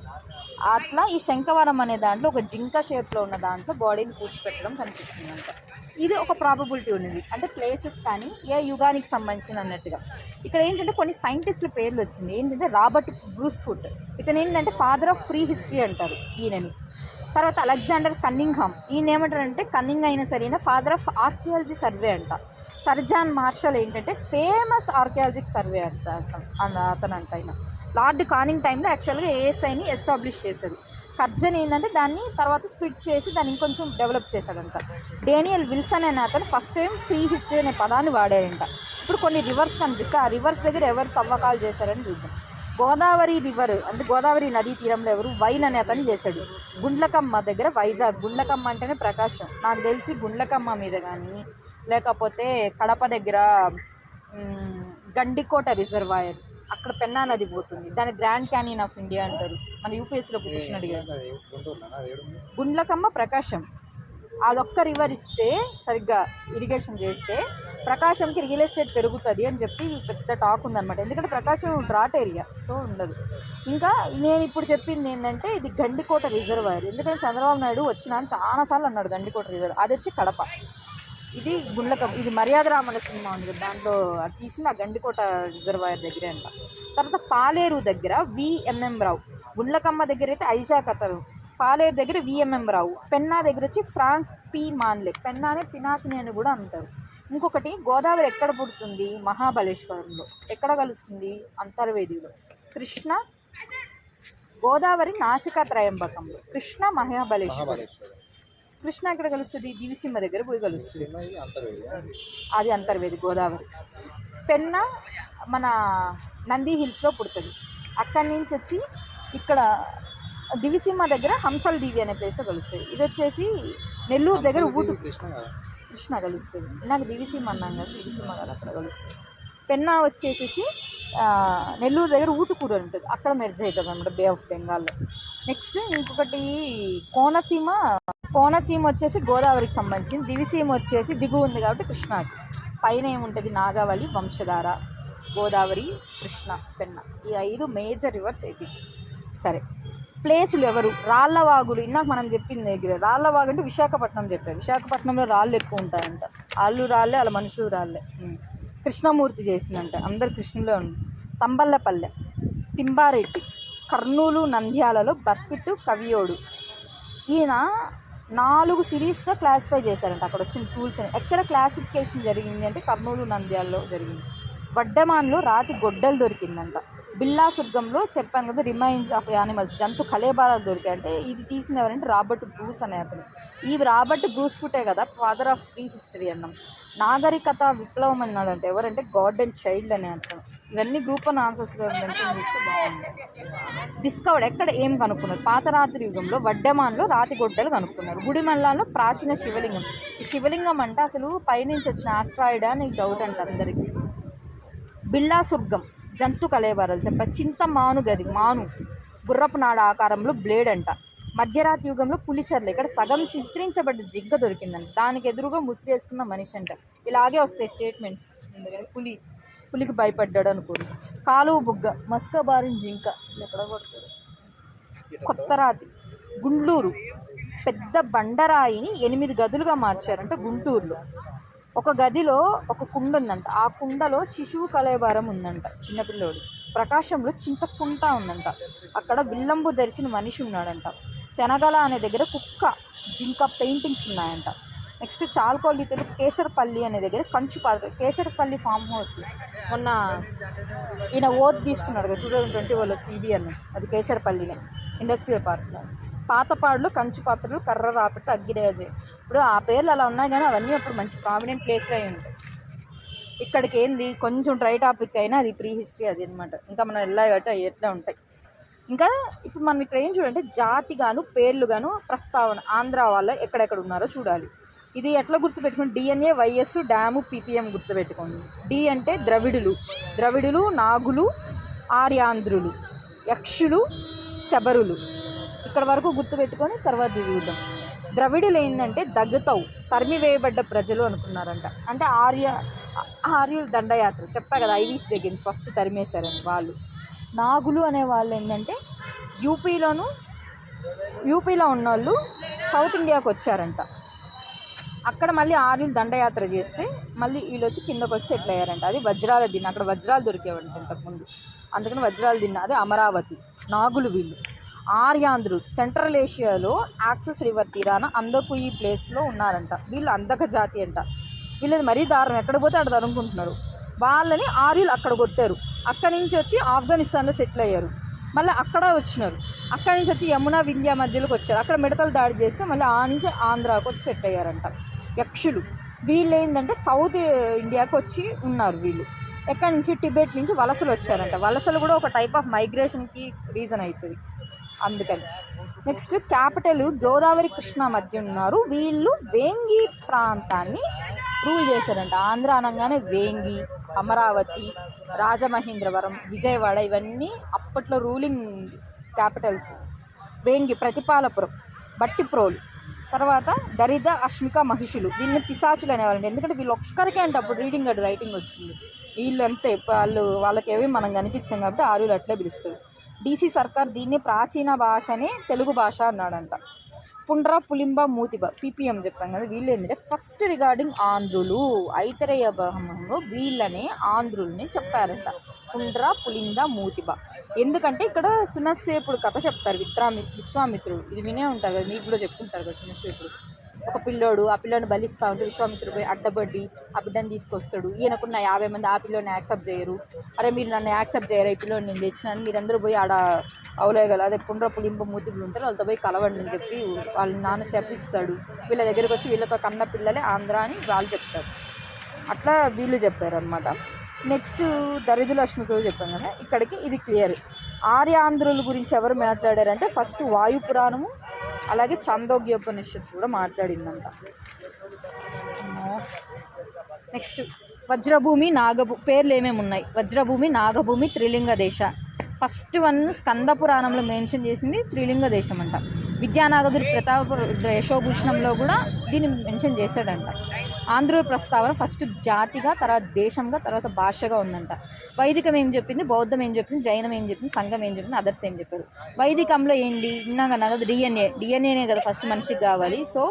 అట్లా ఈ శంఖవరం అనే దాంట్లో ఒక జింక షేప్లో ఉన్న దాంట్లో బాడీని పూడ్చిపెట్టడం కనిపిస్తుందంట. ఇది ఒక ప్రాబబిలిటీ ఉన్నది. అంటే ప్లేసెస్ కానీ ఏ యుగానికి సంబంధించిన అన్నట్టుగా. ఇక్కడ ఏంటంటే కొన్ని సైంటిస్టుల పేర్లు వచ్చింది. ఏంటంటే రాబర్ట్ బ్రూస్ఫుట్, ఇతను ఏంటంటే ఫాదర్ ఆఫ్ ప్రీ హిస్టరీ అంటారు ఈయనని. తర్వాత అలెగ్జాండర్ కన్నింగ్హామ్, ఈయన ఏమంటారంటే కన్నింగ్ అయినా సరైన ఫాదర్ ఆఫ్ ఆర్కియాలజీ సర్వే అంట. సర్ జాన్ మార్షల్ ఏంటంటే ఫేమస్ ఆర్కియాలజిక్ సర్వే అంట అతను అంట. ఆయన లార్డ్ కానింగ్ టైంలో యాక్చువల్గా ఏఎస్ఐని ఎస్టాబ్లిష్ చేశారు. కర్జన్ ఏంటంటే దాన్ని తర్వాత స్ప్లిట్ చేసి దాన్ని ఇంకొంచెం డెవలప్ చేశాడంట. డేనియల్ విల్సన్ అనే అతను ఫస్ట్ టైం ప్రీ హిస్టరీ అనే పదాన్ని వాడారంట. ఇప్పుడు కొన్ని రివర్స్ కనిపిస్తే ఆ రివర్స్ దగ్గర ఎవరు తవ్వకాలు చేశారని చూద్దాం. గోదావరి రివర్ అంటే గోదావరి నదీ తీరంలో ఎవరు వైన్ అనే అతను చేశాడు. గుండ్లకమ్మ దగ్గర వైజాగ్. గుండ్లకమ్మ అంటేనే ప్రకాశం. నాకు తెలిసి గుండ్లకమ్మ మీద కానీ లేకపోతే కడప దగ్గర గండికోట రిజర్వాయర్, అక్కడ పెన్నా నది పోతుంది. దాన్ని గ్రాండ్ క్యానియన్ ఆఫ్ ఇండియా అంటారు. మన యూపీఎస్సీలో క్వశ్చన్ అడిగారు. గుండ్లకమ్మ ప్రకాశం. అదొక్క రివర్ ఇస్తే సరిగ్గా ఇరిగేషన్ చేస్తే ప్రకాశంకి రియల్ ఎస్టేట్ పెరుగుతుంది అని చెప్పి పెద్ద టాక్ ఉందన్నమాట. ఎందుకంటే ప్రకాశం డ్రాట్ ఏరియా, సో ఉండదు. ఇంకా నేను ఇప్పుడు చెప్పింది ఏంటంటే ఇది గండికోట రిజర్వాయర్. ఎందుకంటే చంద్రబాబు నాయుడు వచ్చినా చాలాసార్లు అన్నాడు గండికోట రిజర్వ్. అది వచ్చి కడప. ఇది గుండ్లకం. ఇది మర్యాద రామల సినిమా ఉంది, దాంట్లో అది తీసింది ఆ గండికోట రిజర్వాయర్ దగ్గరే అంట. తర్వాత పాలేరు దగ్గర విఎంఎం రావు. గుండ్లకమ్మ దగ్గర అయితే ఐజాక్ అతను. పాలేరు దగ్గర విఎంఎం రావు. పెన్నా దగ్గర వచ్చి ఫ్రాంక్ పి మాన్లే. పెన్నానే పినాకిని అని కూడా అంటారు. ఇంకొకటి గోదావరి ఎక్కడ పుడుతుంది? మహాబలేశ్వరంలో. ఎక్కడ కలుస్తుంది? అంతర్వేదిలో. కృష్ణ గోదావరి నాసికా త్రయంబకంలో. కృష్ణ మహాబలేశ్వరం. కృష్ణ ఎక్కడ కలుస్తుంది? దివిసీమ దగ్గర పోయి కలుస్తుంది. అది అంతర్వేది గోదావరి. పెన్న మన నంది హిల్స్లో పుడుతుంది. అక్కడి నుంచి వచ్చి ఇక్కడ దివిసీమ దగ్గర హంసల్ దీవి అనే ప్లేస్లో కలుస్తుంది. ఇది వచ్చేసి నెల్లూరు దగ్గర ఊటు కృష్ణ కలుస్తుంది. నాకు దివిసీమ అన్నాం కదా, దివిసీమ కదా, అక్కడ కలుస్తుంది. పెన్నా వచ్చేసేసి నెల్లూరు దగ్గర ఊటుకూరు ఉంటుంది, అక్కడ మెర్జ్ అవుతుంది అనమాట బే ఆఫ్ బెంగాల్లో. నెక్స్ట్ ఇంకొకటి కోనసీమ వచ్చేసి గోదావరికి సంబంధించింది. దివిసీమ వచ్చేసి దిగువ ఉంది కాబట్టి కృష్ణాకి. పైన ఏముంటుంది? నాగావళి, వంశధార, గోదావరి, కృష్ణ, పెన్న. ఈ 5 మేజర్ రివర్స్ ఏపీ. సరే, ప్లేసులు ఎవరు? రాళ్ళవాగులు. ఇందాక మనం చెప్పింది దగ్గర రాళ్ళవాగు అంటే విశాఖపట్నం చెప్పారు. విశాఖపట్నంలో రాళ్ళు ఎక్కువ ఉంటాయంట. వాళ్ళు రాళ్ళే, వాళ్ళ మనుషులు రాళ్ళే. కృష్ణమూర్తి చేసిందంట, అందరు కృష్ణులే ఉంది. తంబల్లపల్లె, తింబారెడ్డి, కర్నూలు, నంద్యాలలో బర్కిట్టు, కవియోడు. ఈయన 4 సిరీస్గా క్లాసిఫై చేశారంట. అక్కడ వచ్చిన టూల్స్ అని. ఎక్కడ క్లాసిఫికేషన్ జరిగింది అంటే కర్నూలు, నంద్యాలలో జరిగింది. వడ్డమాన్లో రాతి గొడ్డలు దొరికిందంట. బిల్లాసుర్గంలో చెప్పాను కదా రిమైన్స్ ఆఫ్ యానిమల్స్, జంతు కలేబారాలు దొరికాయి. అంటే ఇది తీసింది ఎవరంటే రాబర్ట్ బ్రూస్ అనే అతను. ఈ రాబర్ట్ బ్రూస్ పుట్టే కదా ఫాదర్ ఆఫ్ ప్రీ హిస్టరీ అన్నాం. నాగరికత విప్లవం అన్నాడంటే ఎవరంటే గాడ్ అండ్ చైల్డ్ అనే అంటాను. ఇవన్నీ గ్రూప్ వన్ ఆన్సర్స్లో మెన్షన్ చేస్తే బాగుంది. డిస్కవర్డ్ ఎక్కడ ఏం కనుక్కున్నారు? పాతరాత్రి యుగంలో వడ్డమాన్లో రాతి గొడ్డలు కనుక్కున్నారు. గుడిమల్లాలో ప్రాచీన శివలింగం. ఈ శివలింగం అంటే అసలు పైనుంచి వచ్చిన ఆస్ట్రాయిడ్ అని డౌట్ అంట అందరికీ. బిల్లాసుర్గం జంతు కలేబారాలు చెప్ప. చింతమాను గది, మాను గుర్రపు నాడ ఆకారంలో బ్లేడ్ అంట. మధ్యరాత్రి యుగంలో పులిచెర్ల, ఇక్కడ సగం చిత్రించబడ్డ జిగ్గ దొరికిందంట. దానికి ఎదురుగా ముసుగేసుకున్న మనిషి అంట. ఇలాగే వస్తాయి స్టేట్మెంట్స్. ఎందుకంటే పులికి భయపడ్డాడు అనుకోండి. కాలువ బుగ్గ, మస్కబారిన జింక, ఎక్కడ కొడతాడు. కొత్తరాతి, గుండ్లూరు పెద్ద బండరాయిని 8 గదులుగా మార్చారంట గుంటూరులో. ఒక గదిలో ఒక కుండ ఉందంట. ఆ కుండలో శిశువు కలేబారం ఉందంట, చిన్నపిల్లోడు. ప్రకాశంలో చింతకుంట ఉందంట, అక్కడ విల్లంబు ధరిసిన మనిషి ఉన్నాడంట. తెనగల అనే దగ్గర కుక్క, జింక పెయింటింగ్స్ ఉన్నాయంట. నెక్స్ట్ చాల్కోల్లి తెలుగు కేశరపల్లి అనే దగ్గర కంచు పాత్ర. కేశరపల్లి ఫామ్ హౌస్ మొన్న ఈయన ఓత్ తీసుకున్నాడు కదా 2021లో CB అని, అది కేశరపల్లినే ఇండస్ట్రియల్ పార్క్లో. పాతపాడులు, కంచు పాత్రలు, కర్ర రాపిట, అగ్గిరాజే. ఇప్పుడు ఆ పేర్లు అలా ఉన్నాయి కానీ అవన్నీ అప్పుడు మంచి ప్రామినెంట్ ప్లేస్లో అయి ఉంటాయి. ఇక్కడికి ఏంది కొంచెం ట్రై టాపిక్ అయినా అది ప్రీ హిస్టరీ అది అనమాట. ఇంకా మనం వెళ్ళాయి కాబట్టి అవి ఎట్లా ఉంటాయి. ఇంకా ఇప్పుడు మనం ఇక్కడ ఏం చూడంటే జాతిగాను పేర్లుగాను ప్రస్తావన ఆంధ్ర వాళ్ళ ఎక్కడెక్కడ ఉన్నారో చూడాలి. ఇది ఎట్లా గుర్తుపెట్టుకోండి, డిఎన్ఏ, వైఎస్, డ్యాము, పీపీఎం గుర్తుపెట్టుకోండి. డి అంటే ద్రవిడులు, నాగులు, ఆర్యాంధ్రులు, యక్షులు, శబరులు. ఇక్కడ వరకు గుర్తుపెట్టుకొని తర్వాత చూద్దాం. ద్రవిడులు ఏంటంటే దగ్గతావు తరిమివేయబడ్డ ప్రజలు అనుకున్నారంట. అంటే ఆర్యుల దండయాత్ర చెప్పా కదా, ఐవీసీ దగ్గర నుంచి ఫస్ట్ తరిమేశారని వాళ్ళు. నాగులు అనే వాళ్ళు ఏంటంటే యూపీలో ఉన్నోళ్ళు సౌత్ ఇండియాకి వచ్చారంట. అక్కడ మళ్ళీ ఆర్యులు దండయాత్ర చేస్తే మళ్ళీ వీళ్ళు వచ్చి కిందకు వచ్చి సెటిల్ అయ్యారంట. అది వజ్రాల దిన్న, అక్కడ వజ్రాలు దొరికేవంట ఇంతకుముందు, అందుకని వజ్రాల దిన్న, అదే అమరావతి. నాగులు వీళ్ళు. ఆర్యాంధ్రులు సెంట్రల్ ఏషియాలో యాక్సెస్ రివర్ తీరాన అందకుయి ప్లేస్లో ఉన్నారంట. వీళ్ళు అందక జాతి అంట. వీళ్ళది మరీ దారుణం, ఎక్కడ పోతే అక్కడ తరుముకుంటున్నారు. వాళ్ళని ఆర్యులు అక్కడ కొట్టారు. అక్కడి నుంచి వచ్చి ఆఫ్ఘనిస్తాన్లో సెటిల్ అయ్యారు. మళ్ళీ అక్కడ వచ్చినారు. అక్కడి నుంచి వచ్చి యమునా వింధ్యా మధ్యలోకి వచ్చారు. అక్కడ మిడతలు దాడి చేస్తే మళ్ళీ ఆ నుంచి ఆంధ్రాకు వచ్చి సెట్ అయ్యారంట. యక్షులు వీళ్ళు ఏంటంటే సౌత్ ఇండియాకి వచ్చి ఉన్నారు. వీళ్ళు ఎక్కడి నుంచి టిబెట్ నుంచి వలసలు వచ్చారంట. వలసలు కూడా ఒక టైప్ ఆఫ్ మైగ్రేషన్కి రీజన్ అవుతుంది అందుకని. నెక్స్ట్ క్యాపిటల్ గోదావరి కృష్ణ మధ్య ఉన్నారు. వీళ్ళు వేంగి ప్రాంతాన్ని రూల్ చేశారంట. ఆంధ్ర అనగానే వేంగి, అమరావతి, రాజమహేంద్రవరం, విజయవాడ ఇవన్నీ అప్పట్లో రూలింగ్ క్యాపిటల్స్. వేంగి, ప్రతిపాలపురం, బట్టిప్రోలు, తర్వాత దరిద, అశ్మిక, మహిషులు. వీళ్ళని పిశాచులు అనేవాళ్ళండి. ఎందుకంటే వీళ్ళు ఒక్కరికే అంటే అప్పుడు రీడింగ్ అండ్ రైటింగ్ వచ్చింది. వీళ్ళు అంతే, వాళ్ళకేవి మనం కనిపించాం కాబట్టి ఆర్యులు అట్లే పిలుస్తారు. డీసీ సర్కార్ దీన్ని ప్రాచీన భాషనే తెలుగు భాష అన్నాడంట. పుండ్ర, పులింబ, మూతిబ, పీపీఎం చెప్పాం కదా. వీళ్ళు ఏంటంటే ఫస్ట్ రిగార్డింగ్ ఆంధ్రులు, ఐతరేయ బ్రాహ్మణంలో వీళ్ళని ఆంధ్రుల్ని చెప్పారంట. పుండ్ర, పులింద, మూతిబ. ఎందుకంటే ఇక్కడ సునస్సేపుడు కథ చెప్తారు. విశ్వామిత్రుడు, ఇది వినే ఉంటారు కదా, మీకు కూడా చెప్పుకుంటారు కదా. సునస్సేపుడు ఒక పిల్లోడు, ఆ పిల్లోని బలిస్తూ ఉంటే విశ్వామిత్రుడు పోయి అడ్డబడ్డి ఆ బిడ్డని తీసుకొస్తాడు. ఈయనకున్న 50 మంది ఆ పిల్లోని యాక్సెప్ట్ చేయరు. అరే మీరు నన్ను యాక్సెప్ట్ చేయరా, ఈ పిల్లోని నేను తెచ్చినాను, మీరందరూ పోయి ఆడ అవలేగల అదే పుండ్ర, పులింబ, మూతిబులు ఉంటారు, వాళ్ళతో పోయి కలవండి అని చెప్పి వాళ్ళ నాన్న శపిస్తాడు. వీళ్ళ దగ్గరికి వచ్చి వీళ్ళతో కన్న పిల్లలే ఆంధ్ర అని వాళ్ళు చెప్తారు. అట్లా వీళ్ళు చెప్పారు అనమాట. నెక్స్ట్ దరిద్ర లక్ష్మికుడు చెప్పాం కదా. ఇక్కడికి ఇది క్లియర్. ఆర్యాంధ్రుల గురించి ఎవరు మాట్లాడారంటే ఫస్ట్ వాయుపురాణము, అలాగే చాందోగ్యోపనిషత్తు కూడా మాట్లాడిందంట. నెక్స్ట్ వజ్రభూమి, పేర్లు ఏమేమి ఉన్నాయి. వజ్రభూమి, నాగభూమి, త్రిలింగ దేశ. ఫస్ట్ వన్ స్కంద పురాణంలో మెన్షన్ చేసింది త్రిలింగ దేశం అంట. విద్యానాగదుడి ప్రతాప యశోభూషణంలో కూడా దీన్ని మెన్షన్ చేశాడంట. ఆంధ్రుల ప్రస్తావన ఫస్ట్ జాతిగా, తర్వాత దేశంగా, తర్వాత భాషగా ఉందంట. వైదికం ఏం చెప్పింది, బౌద్ధం ఏం చెప్పింది, జైనం ఏం చెప్పింది, సంఘం ఏం చెప్పింది, అదర్స్ ఏం చెప్పారు. వైదికంలో ఏంటి విన్నాగా కదా, డిఎన్ఏనే కదా ఫస్ట్ మనిషికి కావాలి. సో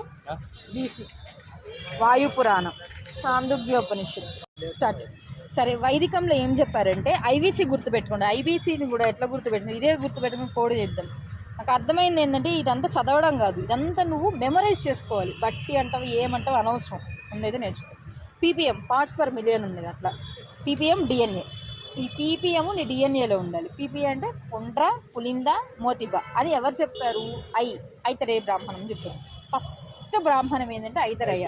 బీసీ వాయుపురాణం, చాందోగ్యోపనిషత్తు స్టార్ట్. సరే, వైదికంలో ఏం చెప్పారంటే ఐవీసీ గుర్తుపెట్టుకోండి. ఐవీసీని కూడా ఎట్లా గుర్తుపెట్టుకోండి, ఇదే గుర్తుపెట్టుకుని కోడ్ చేద్దాం. నాకు అర్థమైంది ఏంటంటే ఇదంతా చదవడం కాదు, ఇదంతా నువ్వు మెమరైజ్ చేసుకోవాలి. బట్టి అంటావు ఏమంటావు అనవసరం, ముందైతే నేర్చుకో. పీపీఎం పార్ట్స్ పర్ మిలియన్ ఉంది అట్లా. పీపీఎం డిఎన్ఏ, ఈ పీపీఎం నీ డిఎన్ఏలో ఉండాలి. పీపీ అంటే పుండ్ర, పులింద, మోతిబ అని ఎవరు చెప్పారు? ఐతరేయ బ్రాహ్మణం చెప్పారు. ఫస్ట్ బ్రాహ్మణం ఏంటంటే ఐతరేయ.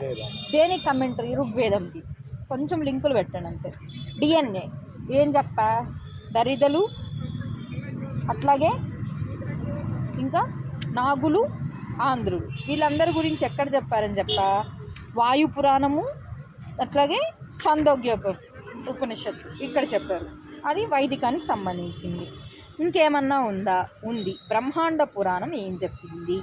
దేనికి కమెంటరీ? ఋగ్వేదంకి. కొంచెం లింకులు పెట్టండి అంతే. డిఎన్ఏ ఏం చెప్పా? దరిదలు, అట్లాగే ఇంకా నాగులు, ఆంధ్రులు, వీళ్ళందరి గురించి ఎక్కడ చెప్పారని చెప్పా? వాయుపురాణము, అట్లాగే చాందోగ్య ఉపనిషత్తు ఇక్కడ చెప్పారు. అది వైదికానికి సంబంధించింది. ఇంకేమన్నా ఉందా? ఉంది. బ్రహ్మాండ పురాణం ఏం చెప్పింది?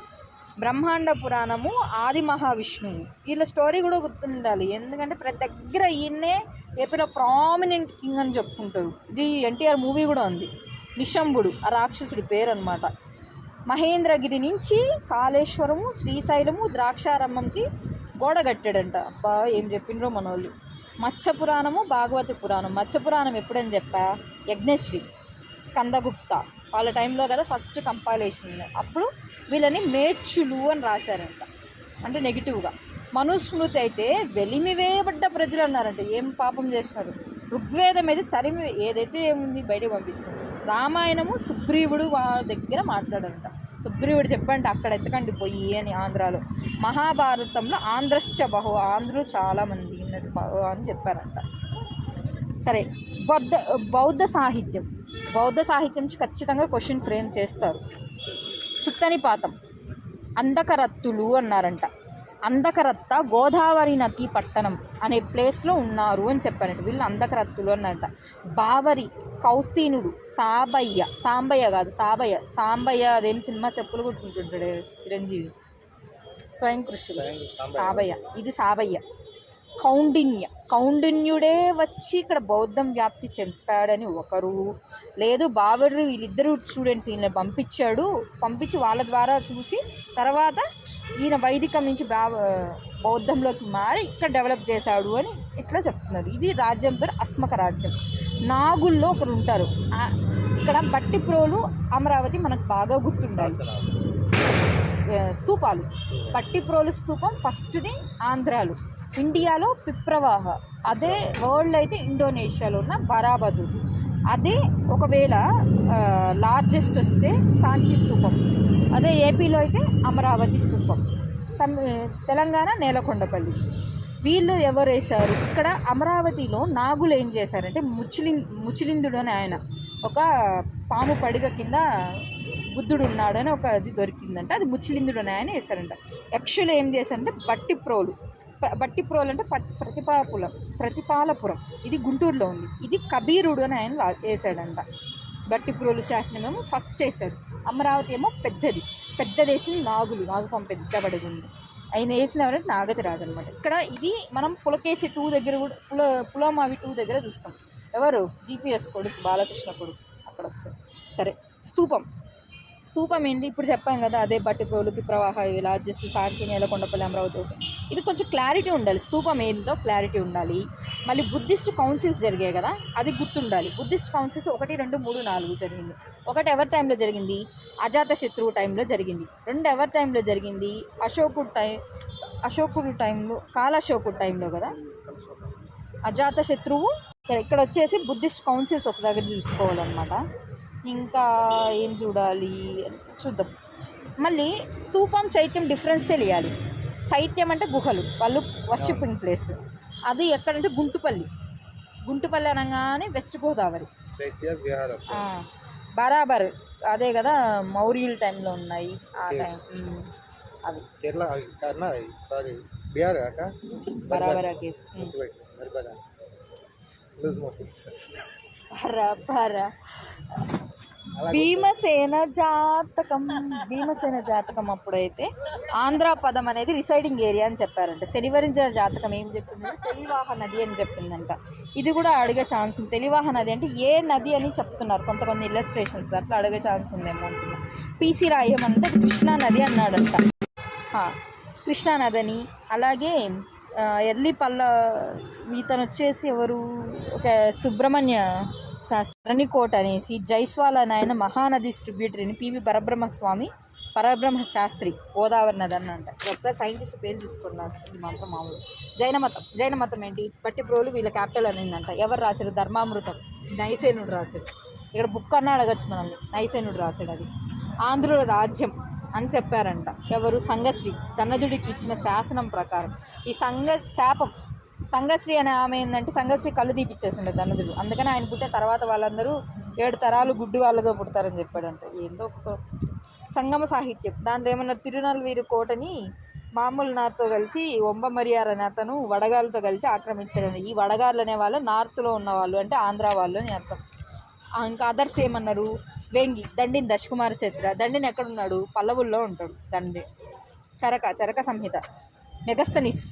బ్రహ్మాండ పురాణము ఆది మహావిష్ణువు. వీళ్ళ స్టోరీ కూడా గుర్తుండాలి, ఎందుకంటే ప్రతి దగ్గర ఈయన్నే ఏపీలో ప్రామినెంట్ కింగ్ అని చెప్పుకుంటారు. ఇది ఎన్టీఆర్ మూవీ కూడా ఉంది. నిశంభుడు ఆ రాక్షసుడి పేరు అనమాట. మహేంద్రగిరి నుంచి కాళేశ్వరము, శ్రీశైలము, ద్రాక్షారామంకి గోడ కట్టాడంట. అబ్బా ఏం చెప్పిండ్రో మనోళ్ళు. మత్స్యపురాణము, భాగవతి పురాణం. మత్స్యపురాణం ఎప్పుడని చెప్పా? యజ్ఞశ్రీ, స్కందగుప్త వాళ్ళ టైంలో కదా ఫస్ట్ కంపైలేషన్. అప్పుడు వీళ్ళని మేచ్చులు అని రాశారంట, అంటే నెగిటివ్గా. మనుస్మృతి అయితే వెలిమివేయబడ్డ ప్రజలు అన్నారంట. ఏం పాపం చేసినారు? ఋగ్వేదం అయితే ఏదైతే ఏముంది బయటకు పంపిస్తున్నారు. రామాయణము సుగ్రీవుడు వాళ్ళ దగ్గర మాట్లాడారంట. సుగ్రీవుడు చెప్పండి అక్కడ ఎత్తకండి పోయి అని ఆంధ్రాలో. మహాభారతంలో ఆంధ్రశ్చ బహు, ఆంధ్రులు చాలామంది ఉన్నారు అని చెప్పారంట. సరే, బౌద్ధ సాహిత్యం నుంచి ఖచ్చితంగా క్వశ్చన్ ఫ్రేమ్ చేస్తారు. సుత్తనిపాతం అందకరత్తులు అన్నారంట. అందకరత్త గోదావరి నది పట్టణం అనే ప్లేస్లో ఉన్నారు అని చెప్పారంట. వీళ్ళు అందకరత్తులు అన్నారంట. బావరి, కౌస్తీనుడు, సాంబయ్య అదేం సినిమా చెప్పులు కొట్టుకుంటుంటాడు చిరంజీవి, స్వయం కృష్ణుడు, సాబయ్య, ఇది సాబయ్య. కౌండిన్యుడే వచ్చి ఇక్కడ బౌద్ధం వ్యాప్తి చెప్పాడని ఒకరు, లేదు బావరి వీళ్ళిద్దరు స్టూడెంట్స్ ఈయన పంపించి వాళ్ళ ద్వారా చూసి తర్వాత ఈయన వైదికం నుంచి బౌద్ధంలోకి మారి ఇక్కడ డెవలప్ చేశాడు అని ఇట్లా చెప్తున్నారు. ఇది రాజ్యం పేరు అస్మక రాజ్యం. నాగుల్లో ఒకరు ఉంటారు ఇక్కడ. బట్టిప్రోలు, అమరావతి మనకు బాగా గుర్తుండాలి. స్తూపాలు, బట్టిప్రోలు స్తూపం ఫస్ట్ది ఆంధ్రాలో. ఇండియాలో పిప్రవాహ, అదే వరల్డ్ అయితే ఇండోనేషియాలో ఉన్న బరాబదు. అదే ఒకవేళ లార్జెస్ట్ వస్తే సాంచి స్తూపం, అదే ఏపీలో అయితే అమరావతి స్తూపం, తెలంగాణ నేలకొండపల్లి. వీళ్ళు ఎవరు వేశారు ఇక్కడ అమరావతిలో? నాగులు ఏం చేశారంటే ముచిలిందుడు అని ఆయన ఒక పాము పడిగ కింద బుద్ధుడు ఉన్నాడని ఒక అది దొరికిందంట, అది ముచిలిందుడు అని ఆయన వేశారంట. యక్షులు ఏం చేశారంటే బట్టిప్రోలు అంటే ప్రతిపాలపురం, ఇది గుంటూరులో ఉంది. ఇది కబీరుడు అని ఆయన వేసాడంట. బట్టిప్రోలు శాసనమేమో ఫస్ట్ వేశాడు. అమరావతి ఏమో పెద్దదేసింది నాగుపాము పెద్ద పడిగింది. ఆయన వేసిన ఎవరంటే నాగతి రాజు అనమాట. ఇక్కడ ఇది మనం పులకేసి 2 దగ్గర కూడా పులమావి 2 దగ్గర చూస్తాం. ఎవరు? GPS కొడుకు, బాలకృష్ణ కొడుకు అక్కడ వస్తారు. సరే, స్తూపం ఏంటి ఇప్పుడు చెప్పాం కదా, అదే బట్టిప్రోలు, పిప్రవాహ, లార్జెస్ట్, సాంచి, నేలకొండపల్లి, అమరావతి. ఇది కొంచెం క్లారిటీ ఉండాలి, స్తూపం ఏంటో క్లారిటీ ఉండాలి. మళ్ళీ బుద్ధిస్ట్ కౌన్సిల్స్ జరిగాయి కదా, అది గుర్తుండాలి. బుద్ధిస్ట్ కౌన్సిల్స్ 1, 2, 3, 4 జరిగింది. ఒకటి ఎవరి టైంలో జరిగింది? అజాతశత్రువు టైంలో జరిగింది. 2 ఎవరి టైంలో జరిగింది? అశోకుడు టైంలో, కాలాశోకుడు టైంలో కదా అజాతశత్రువు. ఇక్కడ వచ్చేసి బుద్ధిస్ట్ కౌన్సిల్స్ ఒక దగ్గర చూసుకోవాలన్నమాట. ఇంకా ఏం చూద్దాం. మళ్ళీ స్తూపం, చైత్యం డిఫరెన్స్ తెలియాలి. చైత్యం అంటే గుహలు, వాళ్ళు వర్షిపింగ్ ప్లేస్. అది ఎక్కడంటే గుంటుపల్లి అనగానే వెస్ట్ గోదావరి. బరాబర్ అదే కదా, మౌర్యుల టైంలో ఉన్నాయి ఆ టైం. అవి బరాబర్ కేసు. భీమసేన జాతకం అప్పుడైతే ఆంధ్ర పదం అనేది రిసైడింగ్ ఏరియా అని చెప్పారంట. శనివరించ జాతకం ఏం చెప్పిందంటే తెలివాహ నది అని చెప్పిందంట. ఇది కూడా అడిగే ఛాన్స్ ఉంది. తెలివాహ నది అంటే ఏ నది అని చెప్తున్నారు కొంతమంది ఇల్లస్ట్రేషన్స్, అట్లా అడిగే ఛాన్స్ ఉందేమో అంటున్నా. PC రాయమంటే కృష్ణా నది అన్నాడంట. కృష్ణా నదని. అలాగే ఎర్లీపల్ల ఇతను వచ్చేసి ఎవరు, ఒక సుబ్రహ్మణ్య శాస్త్రి కోట అనేసి జైస్వాల్ అని ఆయన మహానది డిస్ట్రిబ్యూటర్ని PV పరబ్రహ్మ శాస్త్రి గోదావరి నది అని అంట. ఒకసారి సైంటిస్ట్ పేరు చూసుకున్నారు. ఇది మాత్రం మామూలు. జైన మతం ఏంటి? బట్టిప్రోలు వీళ్ళ క్యాపిటల్ అనేందంట. ఎవరు రాశారు? ధర్మామృతం, నైసేనుడు రాశాడు. ఇక్కడ బుక్ అన్న అడగచ్చు మనల్ని, నైసేనుడు రాశాడు. అది ఆంధ్రుల రాజ్యం అని చెప్పారంట. ఎవరు? సంఘశ్రీ, ధనదుడికి ఇచ్చిన శాసనం ప్రకారం. ఈ సంఘశ్రీ అనే ఆమె ఏంటంటే సంఘశ్రీ కళ్ళు తీపిచ్చేసిండే ధనదుడు. అందుకని ఆయన పుట్టే తర్వాత వాళ్ళందరూ 7 తరాలు గుడ్డి వాళ్ళుగా పుడతారని చెప్పాడంట. ఏందో ఒక సంగమ సాహిత్యం. దాంట్లో ఏమన్నా తిరునల్వీరు కోటని మామూలు నాతో కలిసి ఒంబమరియార్ అనే అతను వడగాళ్ళతో కలిసి ఆక్రమించాడు. ఈ వడగాళ్ళు అనే వాళ్ళు నార్త్లో ఉన్న వాళ్ళు, అంటే ఆంధ్ర వాళ్ళు అని అర్థం. ఇంకా అదర్స్ ఏమన్నారు? వేంగి, దండిని దశకుమార చరిత్ర. దండిని ఎక్కడున్నాడు? పల్లవుల్లో ఉంటాడు. దండి చరక సంహిత. మెగస్తనిస్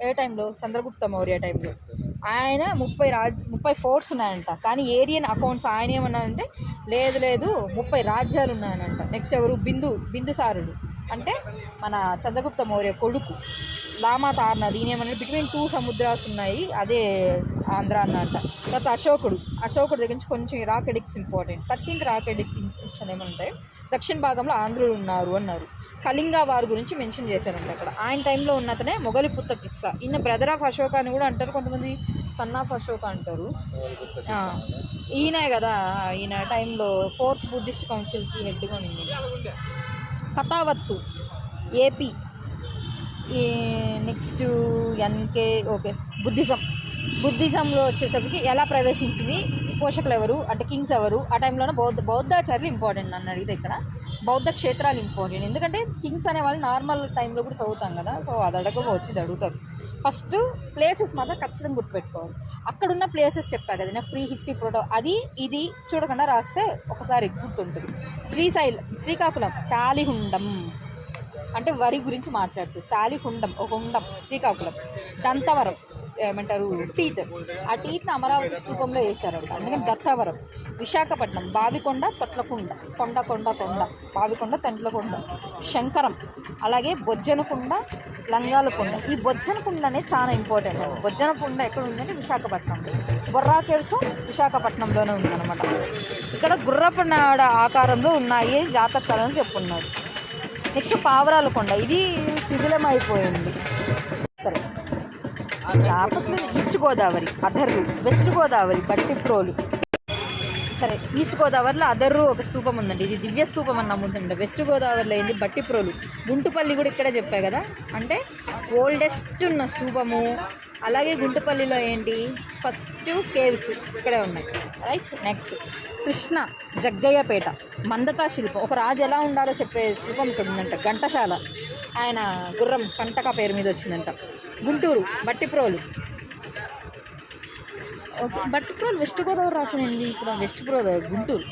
ఏ టైంలో? చంద్రగుప్త మౌర్య టైంలో. ఆయన 30 ఫోర్ట్స్ ఉన్నాయంట. కానీ ఏరియన్ అకౌంట్స్ ఆయన ఏమన్నారంటే లేదు 30 రాజ్యాలు ఉన్నాయనంట. నెక్స్ట్ ఎవరు? బిందుసారుడు అంటే మన చంద్రగుప్త మౌర్య కొడుకు. లామా తార్నాథ్ ఈయన ఏమన్నా బిట్వీన్ 2 సముద్రాస్ ఉన్నాయి, అదే ఆంధ్ర అన్నమాట. తర్వాత అశోకుడు దగ్గర నుంచి కొంచెం rock edicts important. 13th rock edict inscription ఏమంటాయి? దక్షిణ భాగంలో ఆంధ్రులు ఉన్నారు అన్నారు. కళింగ వారి గురించి మెన్షన్ చేశారంట అక్కడ. ఆయన టైంలో ఉన్నతనే మొగలిపుత్త కిస్సా. ఈయన బ్రదర్ ఆఫ్ అశోక అని కూడా అంటారు, కొంతమంది సన్ ఆఫ్ అశోక అంటారు. ఈయనే కదా, ఈయన టైంలో 4th బుద్ధిస్ట్ కౌన్సిల్కి హెడ్గా ఉంది. కథావత్తు ఏపీ. ఈ నెక్స్ట్ ఎన్కే ఓకే బుద్ధిజంలో వచ్చేసరికి ఎలా ప్రవేశించింది, పోషకులు ఎవరు అంటే కింగ్స్ ఎవరు, ఆ టైంలోనే బౌద్ధాచార్యులు ఇంపార్టెంట్ నన్ను అడిగితే ఇక్కడ బౌద్ధ క్షేత్రాలు ఇంపార్టెంట్. ఎందుకంటే కింగ్స్ అనే వాళ్ళు నార్మల్ టైంలో కూడా చదువుతాం కదా, సో అది అడగవచ్చు, ఇది అడుగుతారు. ఫస్ట్ ప్లేసెస్ మాత్రం ఖచ్చితంగా గుర్తుపెట్టుకోవాలి. అక్కడున్న ప్లేసెస్ చెప్పా కదా నాకు ప్రీ హిస్టరీ ప్రోటో, అది ఇది చూడకుండా రాస్తే ఒకసారి గుర్తుంటుంది. శ్రీకాకుళం శాలిహుండం అంటే వరి గురించి మాట్లాడుతుంది. శాలిహుండం ఒక హుండం శ్రీకాకుళం. దంతవరం ఏమంటారు టీత్, ఆ టీత్ని అమరావతి స్థూపంలో వేశారంట, అందుకని దత్తవరం. విశాఖపట్నం బావికొండ తొట్లకొండ, కొండ బావికొండ తొట్లకొండ. శంకరం, అలాగే బొజ్జనకొండ లంగాలకొండ. ఈ బొజ్జనకొండ అనేది చాలా ఇంపార్టెంట్. బొజ్జనకొండ ఎక్కడ ఉందంటే విశాఖపట్నంలో. బొర్రా కేవ్స్ విశాఖపట్నంలోనే ఉందన్నమాట. ఇక్కడ గుర్రపు నాడ ఆకారంలో ఉన్నాయి జాతకాలను చెప్పున్నారు. నెక్స్ట్ పావురాల కొండ, ఇది శిథిలమైపోయింది. సరే రాపట్లేదు. East Godavari Adurru, west Godavari Bhattiprolu. సరే ఈస్ట్ గోదావరిలో అధర్రు ఒక స్తూపం ఉందండి, ఇది దివ్య స్తూపం అని నమ్ముతుండే. వెస్ట్ గోదావరిలో ఏంది బట్టిప్రోలు. గుంటుపల్లి కూడా ఇక్కడే చెప్పా కదా, అంటే ఓల్డెస్ట్ ఉన్న స్తూపము. అలాగే గుంటుపల్లిలో ఏంటి ఫస్ట్ కేవ్స్ ఇక్కడే ఉన్నాయి, రైట్. నెక్స్ట్ కృష్ణ జగ్గయ్యపేట మందతా శిల్పం, ఒక రాజు ఎలా ఉండాలో చెప్పే శిల్పం ఇక్కడ ఉందంట. ఘంటసాల, ఆయన గుర్రం కంటక పేరు మీద వచ్చిందంట. గుంటూరు బట్టిప్రోలు, ఓకే బట్టిప్రోలు వెస్ట్ గోదావరి రాసానండి ఇక్కడ, వెస్ట్ గోదావరి గుంటూరు.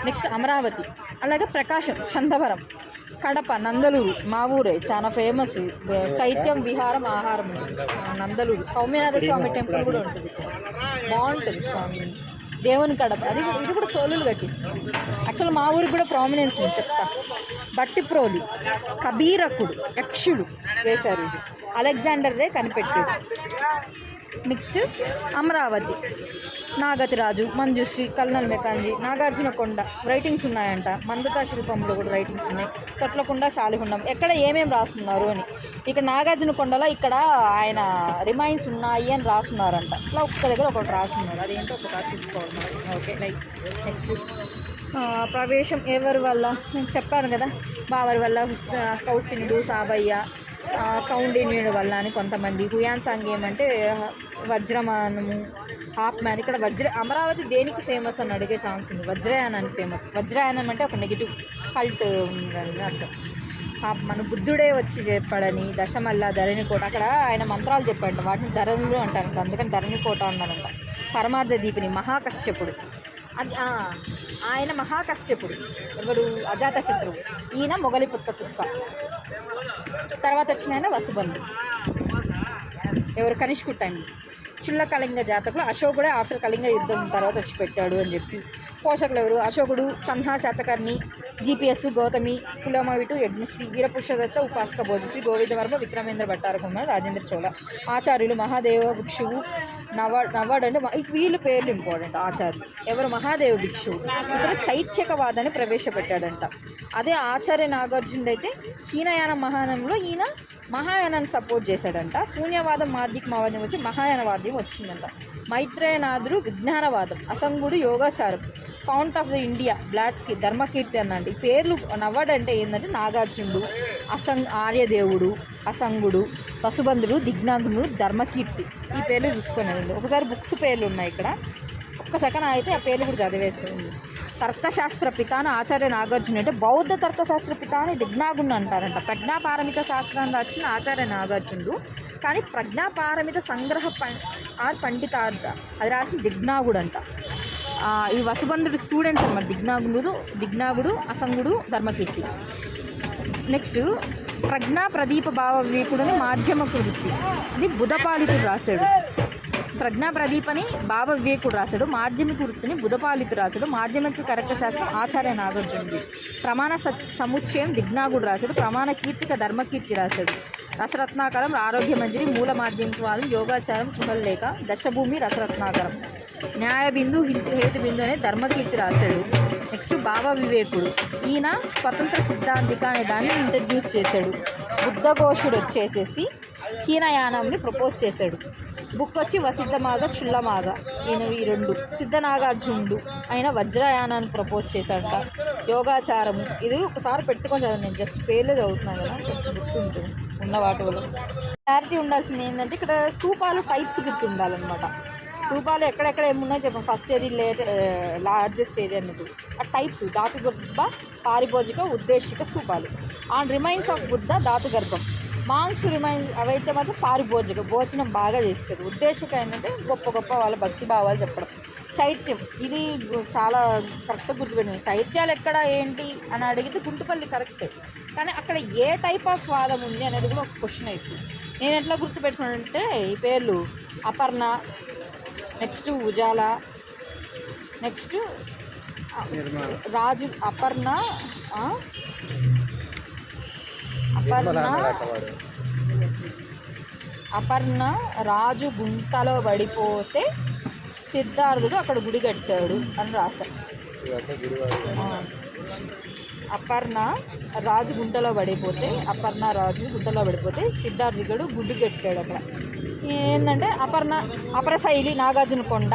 నెక్స్ట్ అమరావతి, అలాగే ప్రకాశం చందవరం. కడప నందలూరు మా ఊరే చాలా ఫేమస్, చైత్యం విహారం ఆహారం నందలూరు. సౌమ్యనాథ స్వామి టెంపుల్ కూడా ఉంటుంది, బాగుంటుంది స్వామి దేవుని కడప. ఇది కూడా చోళులు కట్టించింది. యాక్చువల్ మా ఊరికి కూడా ప్రామినెన్స్ ఉంది చెప్తా. బట్టిప్రోలు కబీరకుడు యక్షుడు వేశారు, ఇది అలెగ్జాండర్ రే కనిపెట్టాడు. నెక్స్ట్ అమరావతి నాగతిరాజు, Manjushri, colonel Mackenzie, Nagarjunakonda writings ఉన్నాయంట. మందతా శిల్పంలో కూడా రైటింగ్స్ ఉన్నాయి. తొట్లకొండ శాలిహుండం, ఎక్కడ ఏమేమి రాస్తున్నారు అని. ఇక్కడ నాగార్జునకొండలో ఇక్కడ ఆయన రిమైన్స్ ఉన్నాయి అని రాస్తున్నారంట. ఇట్లా ఒక్క దగ్గర ఒకటి రాస్తున్నారు, అదేంటో ఒకసారి చూసుకోవాలి మనం. Okay right. నెక్స్ట్ ప్రవేశం ఎవరి వల్ల చెప్పాను కదా, బావరి వల్ల, కౌస్థినుడు, సాబయ్య, కౌండిన్యుడు వల్ల అని కొంతమంది. హుయాన్ సాంగ్ ఏమంటే వజ్రమానము, హాఫ్ మ్యాన్. ఇక్కడ అమరావతి దేనికి ఫేమస్ అని అడిగే ఛాన్స్ ఉంది. వజ్రయానానికి ఫేమస్. వజ్రయానం అంటే ఒక నెగిటివ్ కల్ట్ ఉందని అర్థం. మన బుద్ధుడే వచ్చి చెప్పాడని దశమల్ల ధరణికోట, అక్కడ ఆయన మంత్రాలు చెప్పాడంట, వాటిని ధరణులు అంటారంట, అందుకని ధరణికోట అన్నారంట. పరమార్థ దీపిని మహాకశ్యపుడు, అది ఆయన మహాకశ్యపుడు. ఎవరు అజాతశత్రువు, ఈయన మొగలిపుత్త తుస్స. తర్వాత వచ్చిన ఆయన వసుబంధు, ఎవరు కనిష్కు టైం. చుల్ల కళింగ జాతకులు, అశోకుడే ఆఫ్టర్ కళింగ యుద్ధం తర్వాత వచ్చి పెట్టాడు అని చెప్పి. పోషకులు ఎవరు, అశోకుడు, కన్హా శాతకర్ణి, జిపిఎస్, గౌతమి, పులమవిటు, యజ్ఞశ్రీ, వీరపురుషదత్త, ఉపాసక భోజశ్రీ, గోవిందవర్మ, విక్రమేంద్ర భట్టారకుమార్, రాజేంద్ర చోళ. ఆచార్యులు మహాదేవ భిక్షువు, నవాడ్ అంటే వీళ్ళు పేర్లు ఇంపార్టెంట్. ఆచార్యులు ఎవరు, మహాదేవ భిక్షువు, ఇతను చైత్యకవాదాన్ని ప్రవేశపెట్టాడంట. అదే ఆచార్య నాగార్జునుడు అయితే హీనయాన మహాయానంలో ఈయన మహాయానాన్ని సపోర్ట్ చేశాడంట. శూన్యవాదం మాధ్యమవాదం వచ్చి మహాయానవాద్యం వచ్చిందంట. మైత్రేయనాథుడు విజ్ఞానవాదం, అసంగుడు యోగాచారం, ఫౌంట్ ఆఫ్ ఇండియా బ్లాడ్స్కి, ధర్మకీర్తి అన్నండి. ఈ పేర్లు నవ్వడంటే ఏంటంటే నాగార్జునుడు, ఆర్యదేవుడు, అసంగుడు, వసుబంధుడు, దిగ్నాగునుడు, ధర్మకీర్తి, ఈ పేర్లు చూసుకున్నానండి. ఒకసారి బుక్స్ పేర్లు ఉన్నాయి ఇక్కడ, ఒక్క సెకండ్ అయితే ఆ పేర్లు కూడా చదివేస్తుంది. తర్కశాస్త్ర పితాను ఆచార్య నాగార్జున అంటే బౌద్ధ తర్కశాస్త్ర పితాని దిగ్నాగుణ్ణి అంటారంట. ప్రజ్ఞాపారమిత శాస్త్రాన్ని రాసిన ఆచార్య నాగార్జునుడు, కానీ ప్రజ్ఞాపారమిత సంగ్రహ పండితార్థ అది రాసిన దిగ్నాగుడు అంట. ఈ వసుబంధుడు స్టూడెంట్స్ అన్నమాట. దిగ్నాగుడు, అసంగుడు, ధర్మకీర్తి. నెక్స్ట్ ప్రజ్ఞా ప్రదీప భావ వివేకుడని మాధ్యమకు వృత్తి, ఇది బుధపాలితుడు రాశాడు. ప్రజ్ఞా ప్రదీపని భావ వివేకుడు రాశాడు. మాధ్యమిక వృత్తిని బుధపాలితుడు రాశాడు. మాధ్యమిక కరెక్ట శాస్త్రం ఆచార్య నాగార్జునుడు. ప్రమాణ సముచ్చయం దిగ్నాగుడు రాశాడు. ప్రమాణ కీర్తిక ధర్మకీర్తి రాశాడు. రసరత్నాకరం, ఆరోగ్య మంజరి, మూల మాధ్యమికవాదం, యోగాచారం, సుహల్లేఖ, దశభూమి, రసరత్నాకరం, న్యాయబిందు, హేతుబిందు అనే ధర్మకీర్తి రాశాడు. నెక్స్ట్ భావ వివేకుడు, ఈయన స్వతంత్ర సిద్ధాంతిక అనే దాన్ని ఇంట్రడ్యూస్ చేశాడు. బుద్ధఘోషుడు వచ్చేసేసి హీనయానంని ప్రపోజ్ చేశాడు. బుక్ వచ్చి వసిద్ధమాగ చుల్లమాగ ఈయనవి ఈ రెండు. సిద్ధనాగార్జునుడు ఆయన వజ్రయానాన్ని ప్రపోజ్ చేశాడట. యోగాచారము ఇది ఒకసారి పెట్టుకొని చదివాను, నేను జస్ట్ పేర్లే చదువుతున్నాను కదా, కొంచెం గుర్తుంటుంది ఉన్న వాటి వల్ల. క్లారిటీ ఉండాల్సింది ఏంటంటే ఇక్కడ స్తూపాలు టైప్స్ గుర్తు ఉండాలన్నమాట. స్తూపాలు ఎక్కడెక్కడ ఏమున్నాయో చెప్పండి, ఫస్ట్ ఏది లార్జెస్ట్ ఏది అన్నది ఆ టైప్స్. ధాతు గర్భ, పారిభోజిక, ఉద్దేశిక స్తూపాలు. ఆన్ రిమైన్స్ ఆఫ్ బుద్ధ ధాతు గర్భం. మాంక్స్ రిమైన్స్ అవైతే మాత్రం పారిభోజిక, భోజనం బాగా చేస్తారు. ఉద్దేశిక ఏంటంటే గొప్ప గొప్ప వాళ్ళ భక్తి భావాలు చెప్పడం. చైత్యం ఇది చాలా కరెక్ట్గా గుర్తుపెట్టింది. చైత్యాలు ఎక్కడ ఏంటి అని అడిగితే గుంటుపల్లి కరెక్టే, కానీ అక్కడ ఏ టైప్ ఆఫ్ వాదం ఉంది అనేది కూడా ఒక క్వశ్చన్ అవుతుంది. నేను ఎట్లా గుర్తుపెట్టుకున్నానంటే ఈ పేర్లు అపర్ణ, నెక్స్ట్ ఉజాల, నెక్స్ట్ రాజు. అపర్ణ అపర్ణ రాజు గుంటలో పడిపోతే సిద్ధార్థుడు అక్కడ గుడి కట్టాడు అని రాశారు. అపర్ణ రాజు గుంటలో పడిపోతే సిద్ధార్థుడు గుడి కట్టాడు అక్కడ. ఏంటంటే అపరశైలి నాగార్జునకొండ,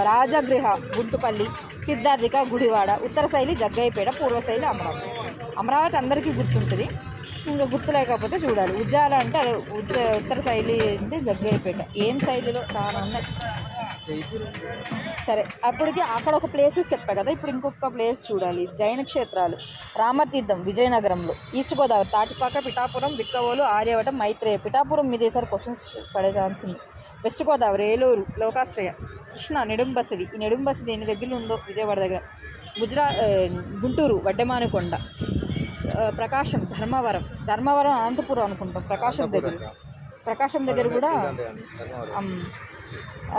రాజగృహ గుంటుపల్లి, సిద్ధార్థిక గుడివాడ, ఉత్తర శైలి జగ్గయ్యపేట, పూర్వశైలి అమరావతి. అమరావతి అందరికీ గుర్తుంటుంది, ఇంకా గుర్తు లేకపోతే చూడాలి. ఉజ్జాల అంటే అదే ఉత్తర శైలి అంటే జగ్గయ్యపేట. ఏం శైలిలో చాలా ఉన్నాయి. సరే, అప్పటికి అక్కడ ఒక ప్లేసెస్ చెప్పా కదా, ఇప్పుడు ఇంకొక ప్లేస్ చూడాలి. జైన క్షేత్రాలు. రామతీర్థం విజయనగరంలో, ఈస్ట్ గోదావరి తాటిపాక, పిఠాపురం, బిక్కవోలు, ఆర్యవటం, మైత్రేయ. పిఠాపురం మీద ఈసారి క్వశ్చన్స్ పడే ఛాన్స్ ఉంది. వెస్ట్ గోదావరి ఏలూరు, లోకాశ్రయ. కృష్ణ నెడుంబసిది. ఈ నెడుంబసిది ఎన్ని దగ్గర ఉందో విజయవాడ దగ్గర. గుంటూరు వడ్డెమానుకొండ. ప్రకాశం ధర్మవరం అనంతపురం అనుకుంటాం. ప్రకాశం దగ్గర కూడా.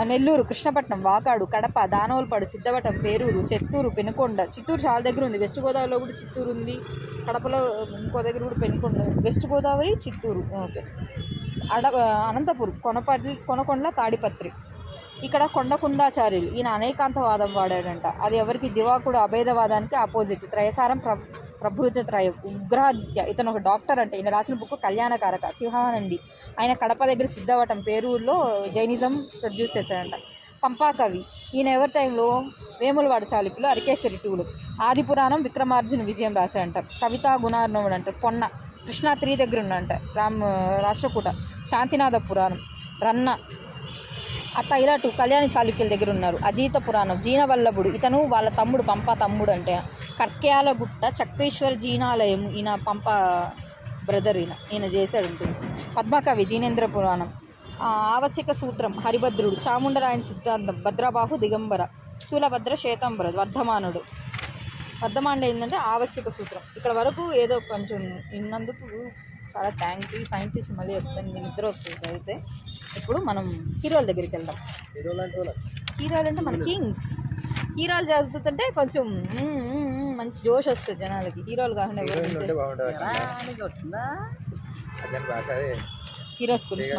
నెల్లూరు, కృష్ణపట్నం, వాకాడు, కడప, దానవలపాడు, సిద్ధవటం, పేరూరు, చిత్తూరు, పెనుకొండ. చిత్తూరు చాలా దగ్గర ఉంది. వెస్ట్ గోదావరిలో కూడా చిత్తూరు ఉంది. కడపలో ఇంకో దగ్గర కూడా పెనుకొండ. వెస్ట్ గోదావరి, చిత్తూరు. ఓకే. అనంతపురం, కొనకొండ, తాడిపత్రి. ఇక్కడ కొండకుందాచార్యులు, ఈయన అనేకాంతవాదం వాడాడంట. అది ఎవరికి? దివాకుడు అభేదవాదానికి ఆపోజిట్. త్రయసారం ప్రభృతి త్రయం. ఉగ్రాదిత్య, ఇతను ఒక డాక్టర్ అంటే. ఈయన రాసిన బుక్ కళ్యాణకారక. సింహానంది, ఆయన కడప దగ్గర సిద్ధవటం, పేరూరులో జైనిజం ప్రొడ్యూస్ చేశాడంట. పంపాకవి, ఈయన ఎవరి టైంలో? వేములవాడ చాళుక్యులు, అరికేసరి టూలు. ఆదిపురాణం విక్రమార్జున విజయం రాశాడంట. కవితా గుణార్ణవుడు అంట. పొన్న కృష్ణా 3 దగ్గర ఉన్నంట. రాష్ట్రకూట. శాంతినాథ పురాణం. రన్న ఇలా 2 కళ్యాణి చాళుక్యుల దగ్గర ఉన్నారు. అజీత పురాణం. జీనవల్లభుడు, ఇతను వాళ్ళ తమ్ముడు, పంప తమ్ముడు అంటే. కర్క్యాలగుట్ట, చక్రేశ్వర జీనాలయం, ఈయన పంప బ్రదర్, ఈయన చేశాడు ఉంటుంది. పద్మకవి, జీనేంద్ర పురాణం. ఆవశ్యక సూత్రం, హరిభద్రుడు. చాముండరాయన సిద్ధాంతం, భద్రబాహు, దిగంబర. స్థూలభద్ర, శ్వేతాంబర, వర్ధమానుడు. వర్ధమానుడు ఏంటంటే ఆవశ్యక సూత్రం. ఇక్కడ వరకు ఏదో కొంచెం విన్నందుకు చాలా థ్యాంక్స్. ఈ సైంటిస్ట్ మళ్ళీ చెప్తాను, నేను నిద్ర వస్తుంది అయితే. ఇప్పుడు మనం హీరోల దగ్గరికి వెళ్దాం. హీరోలు అంటే మన కింగ్స్. హీరోలు చదువుతుంటే కొంచెం మంచి జోష్ వస్తుంది జనాలకి. హీరోలు కాకుండా హీరోస్ గురించి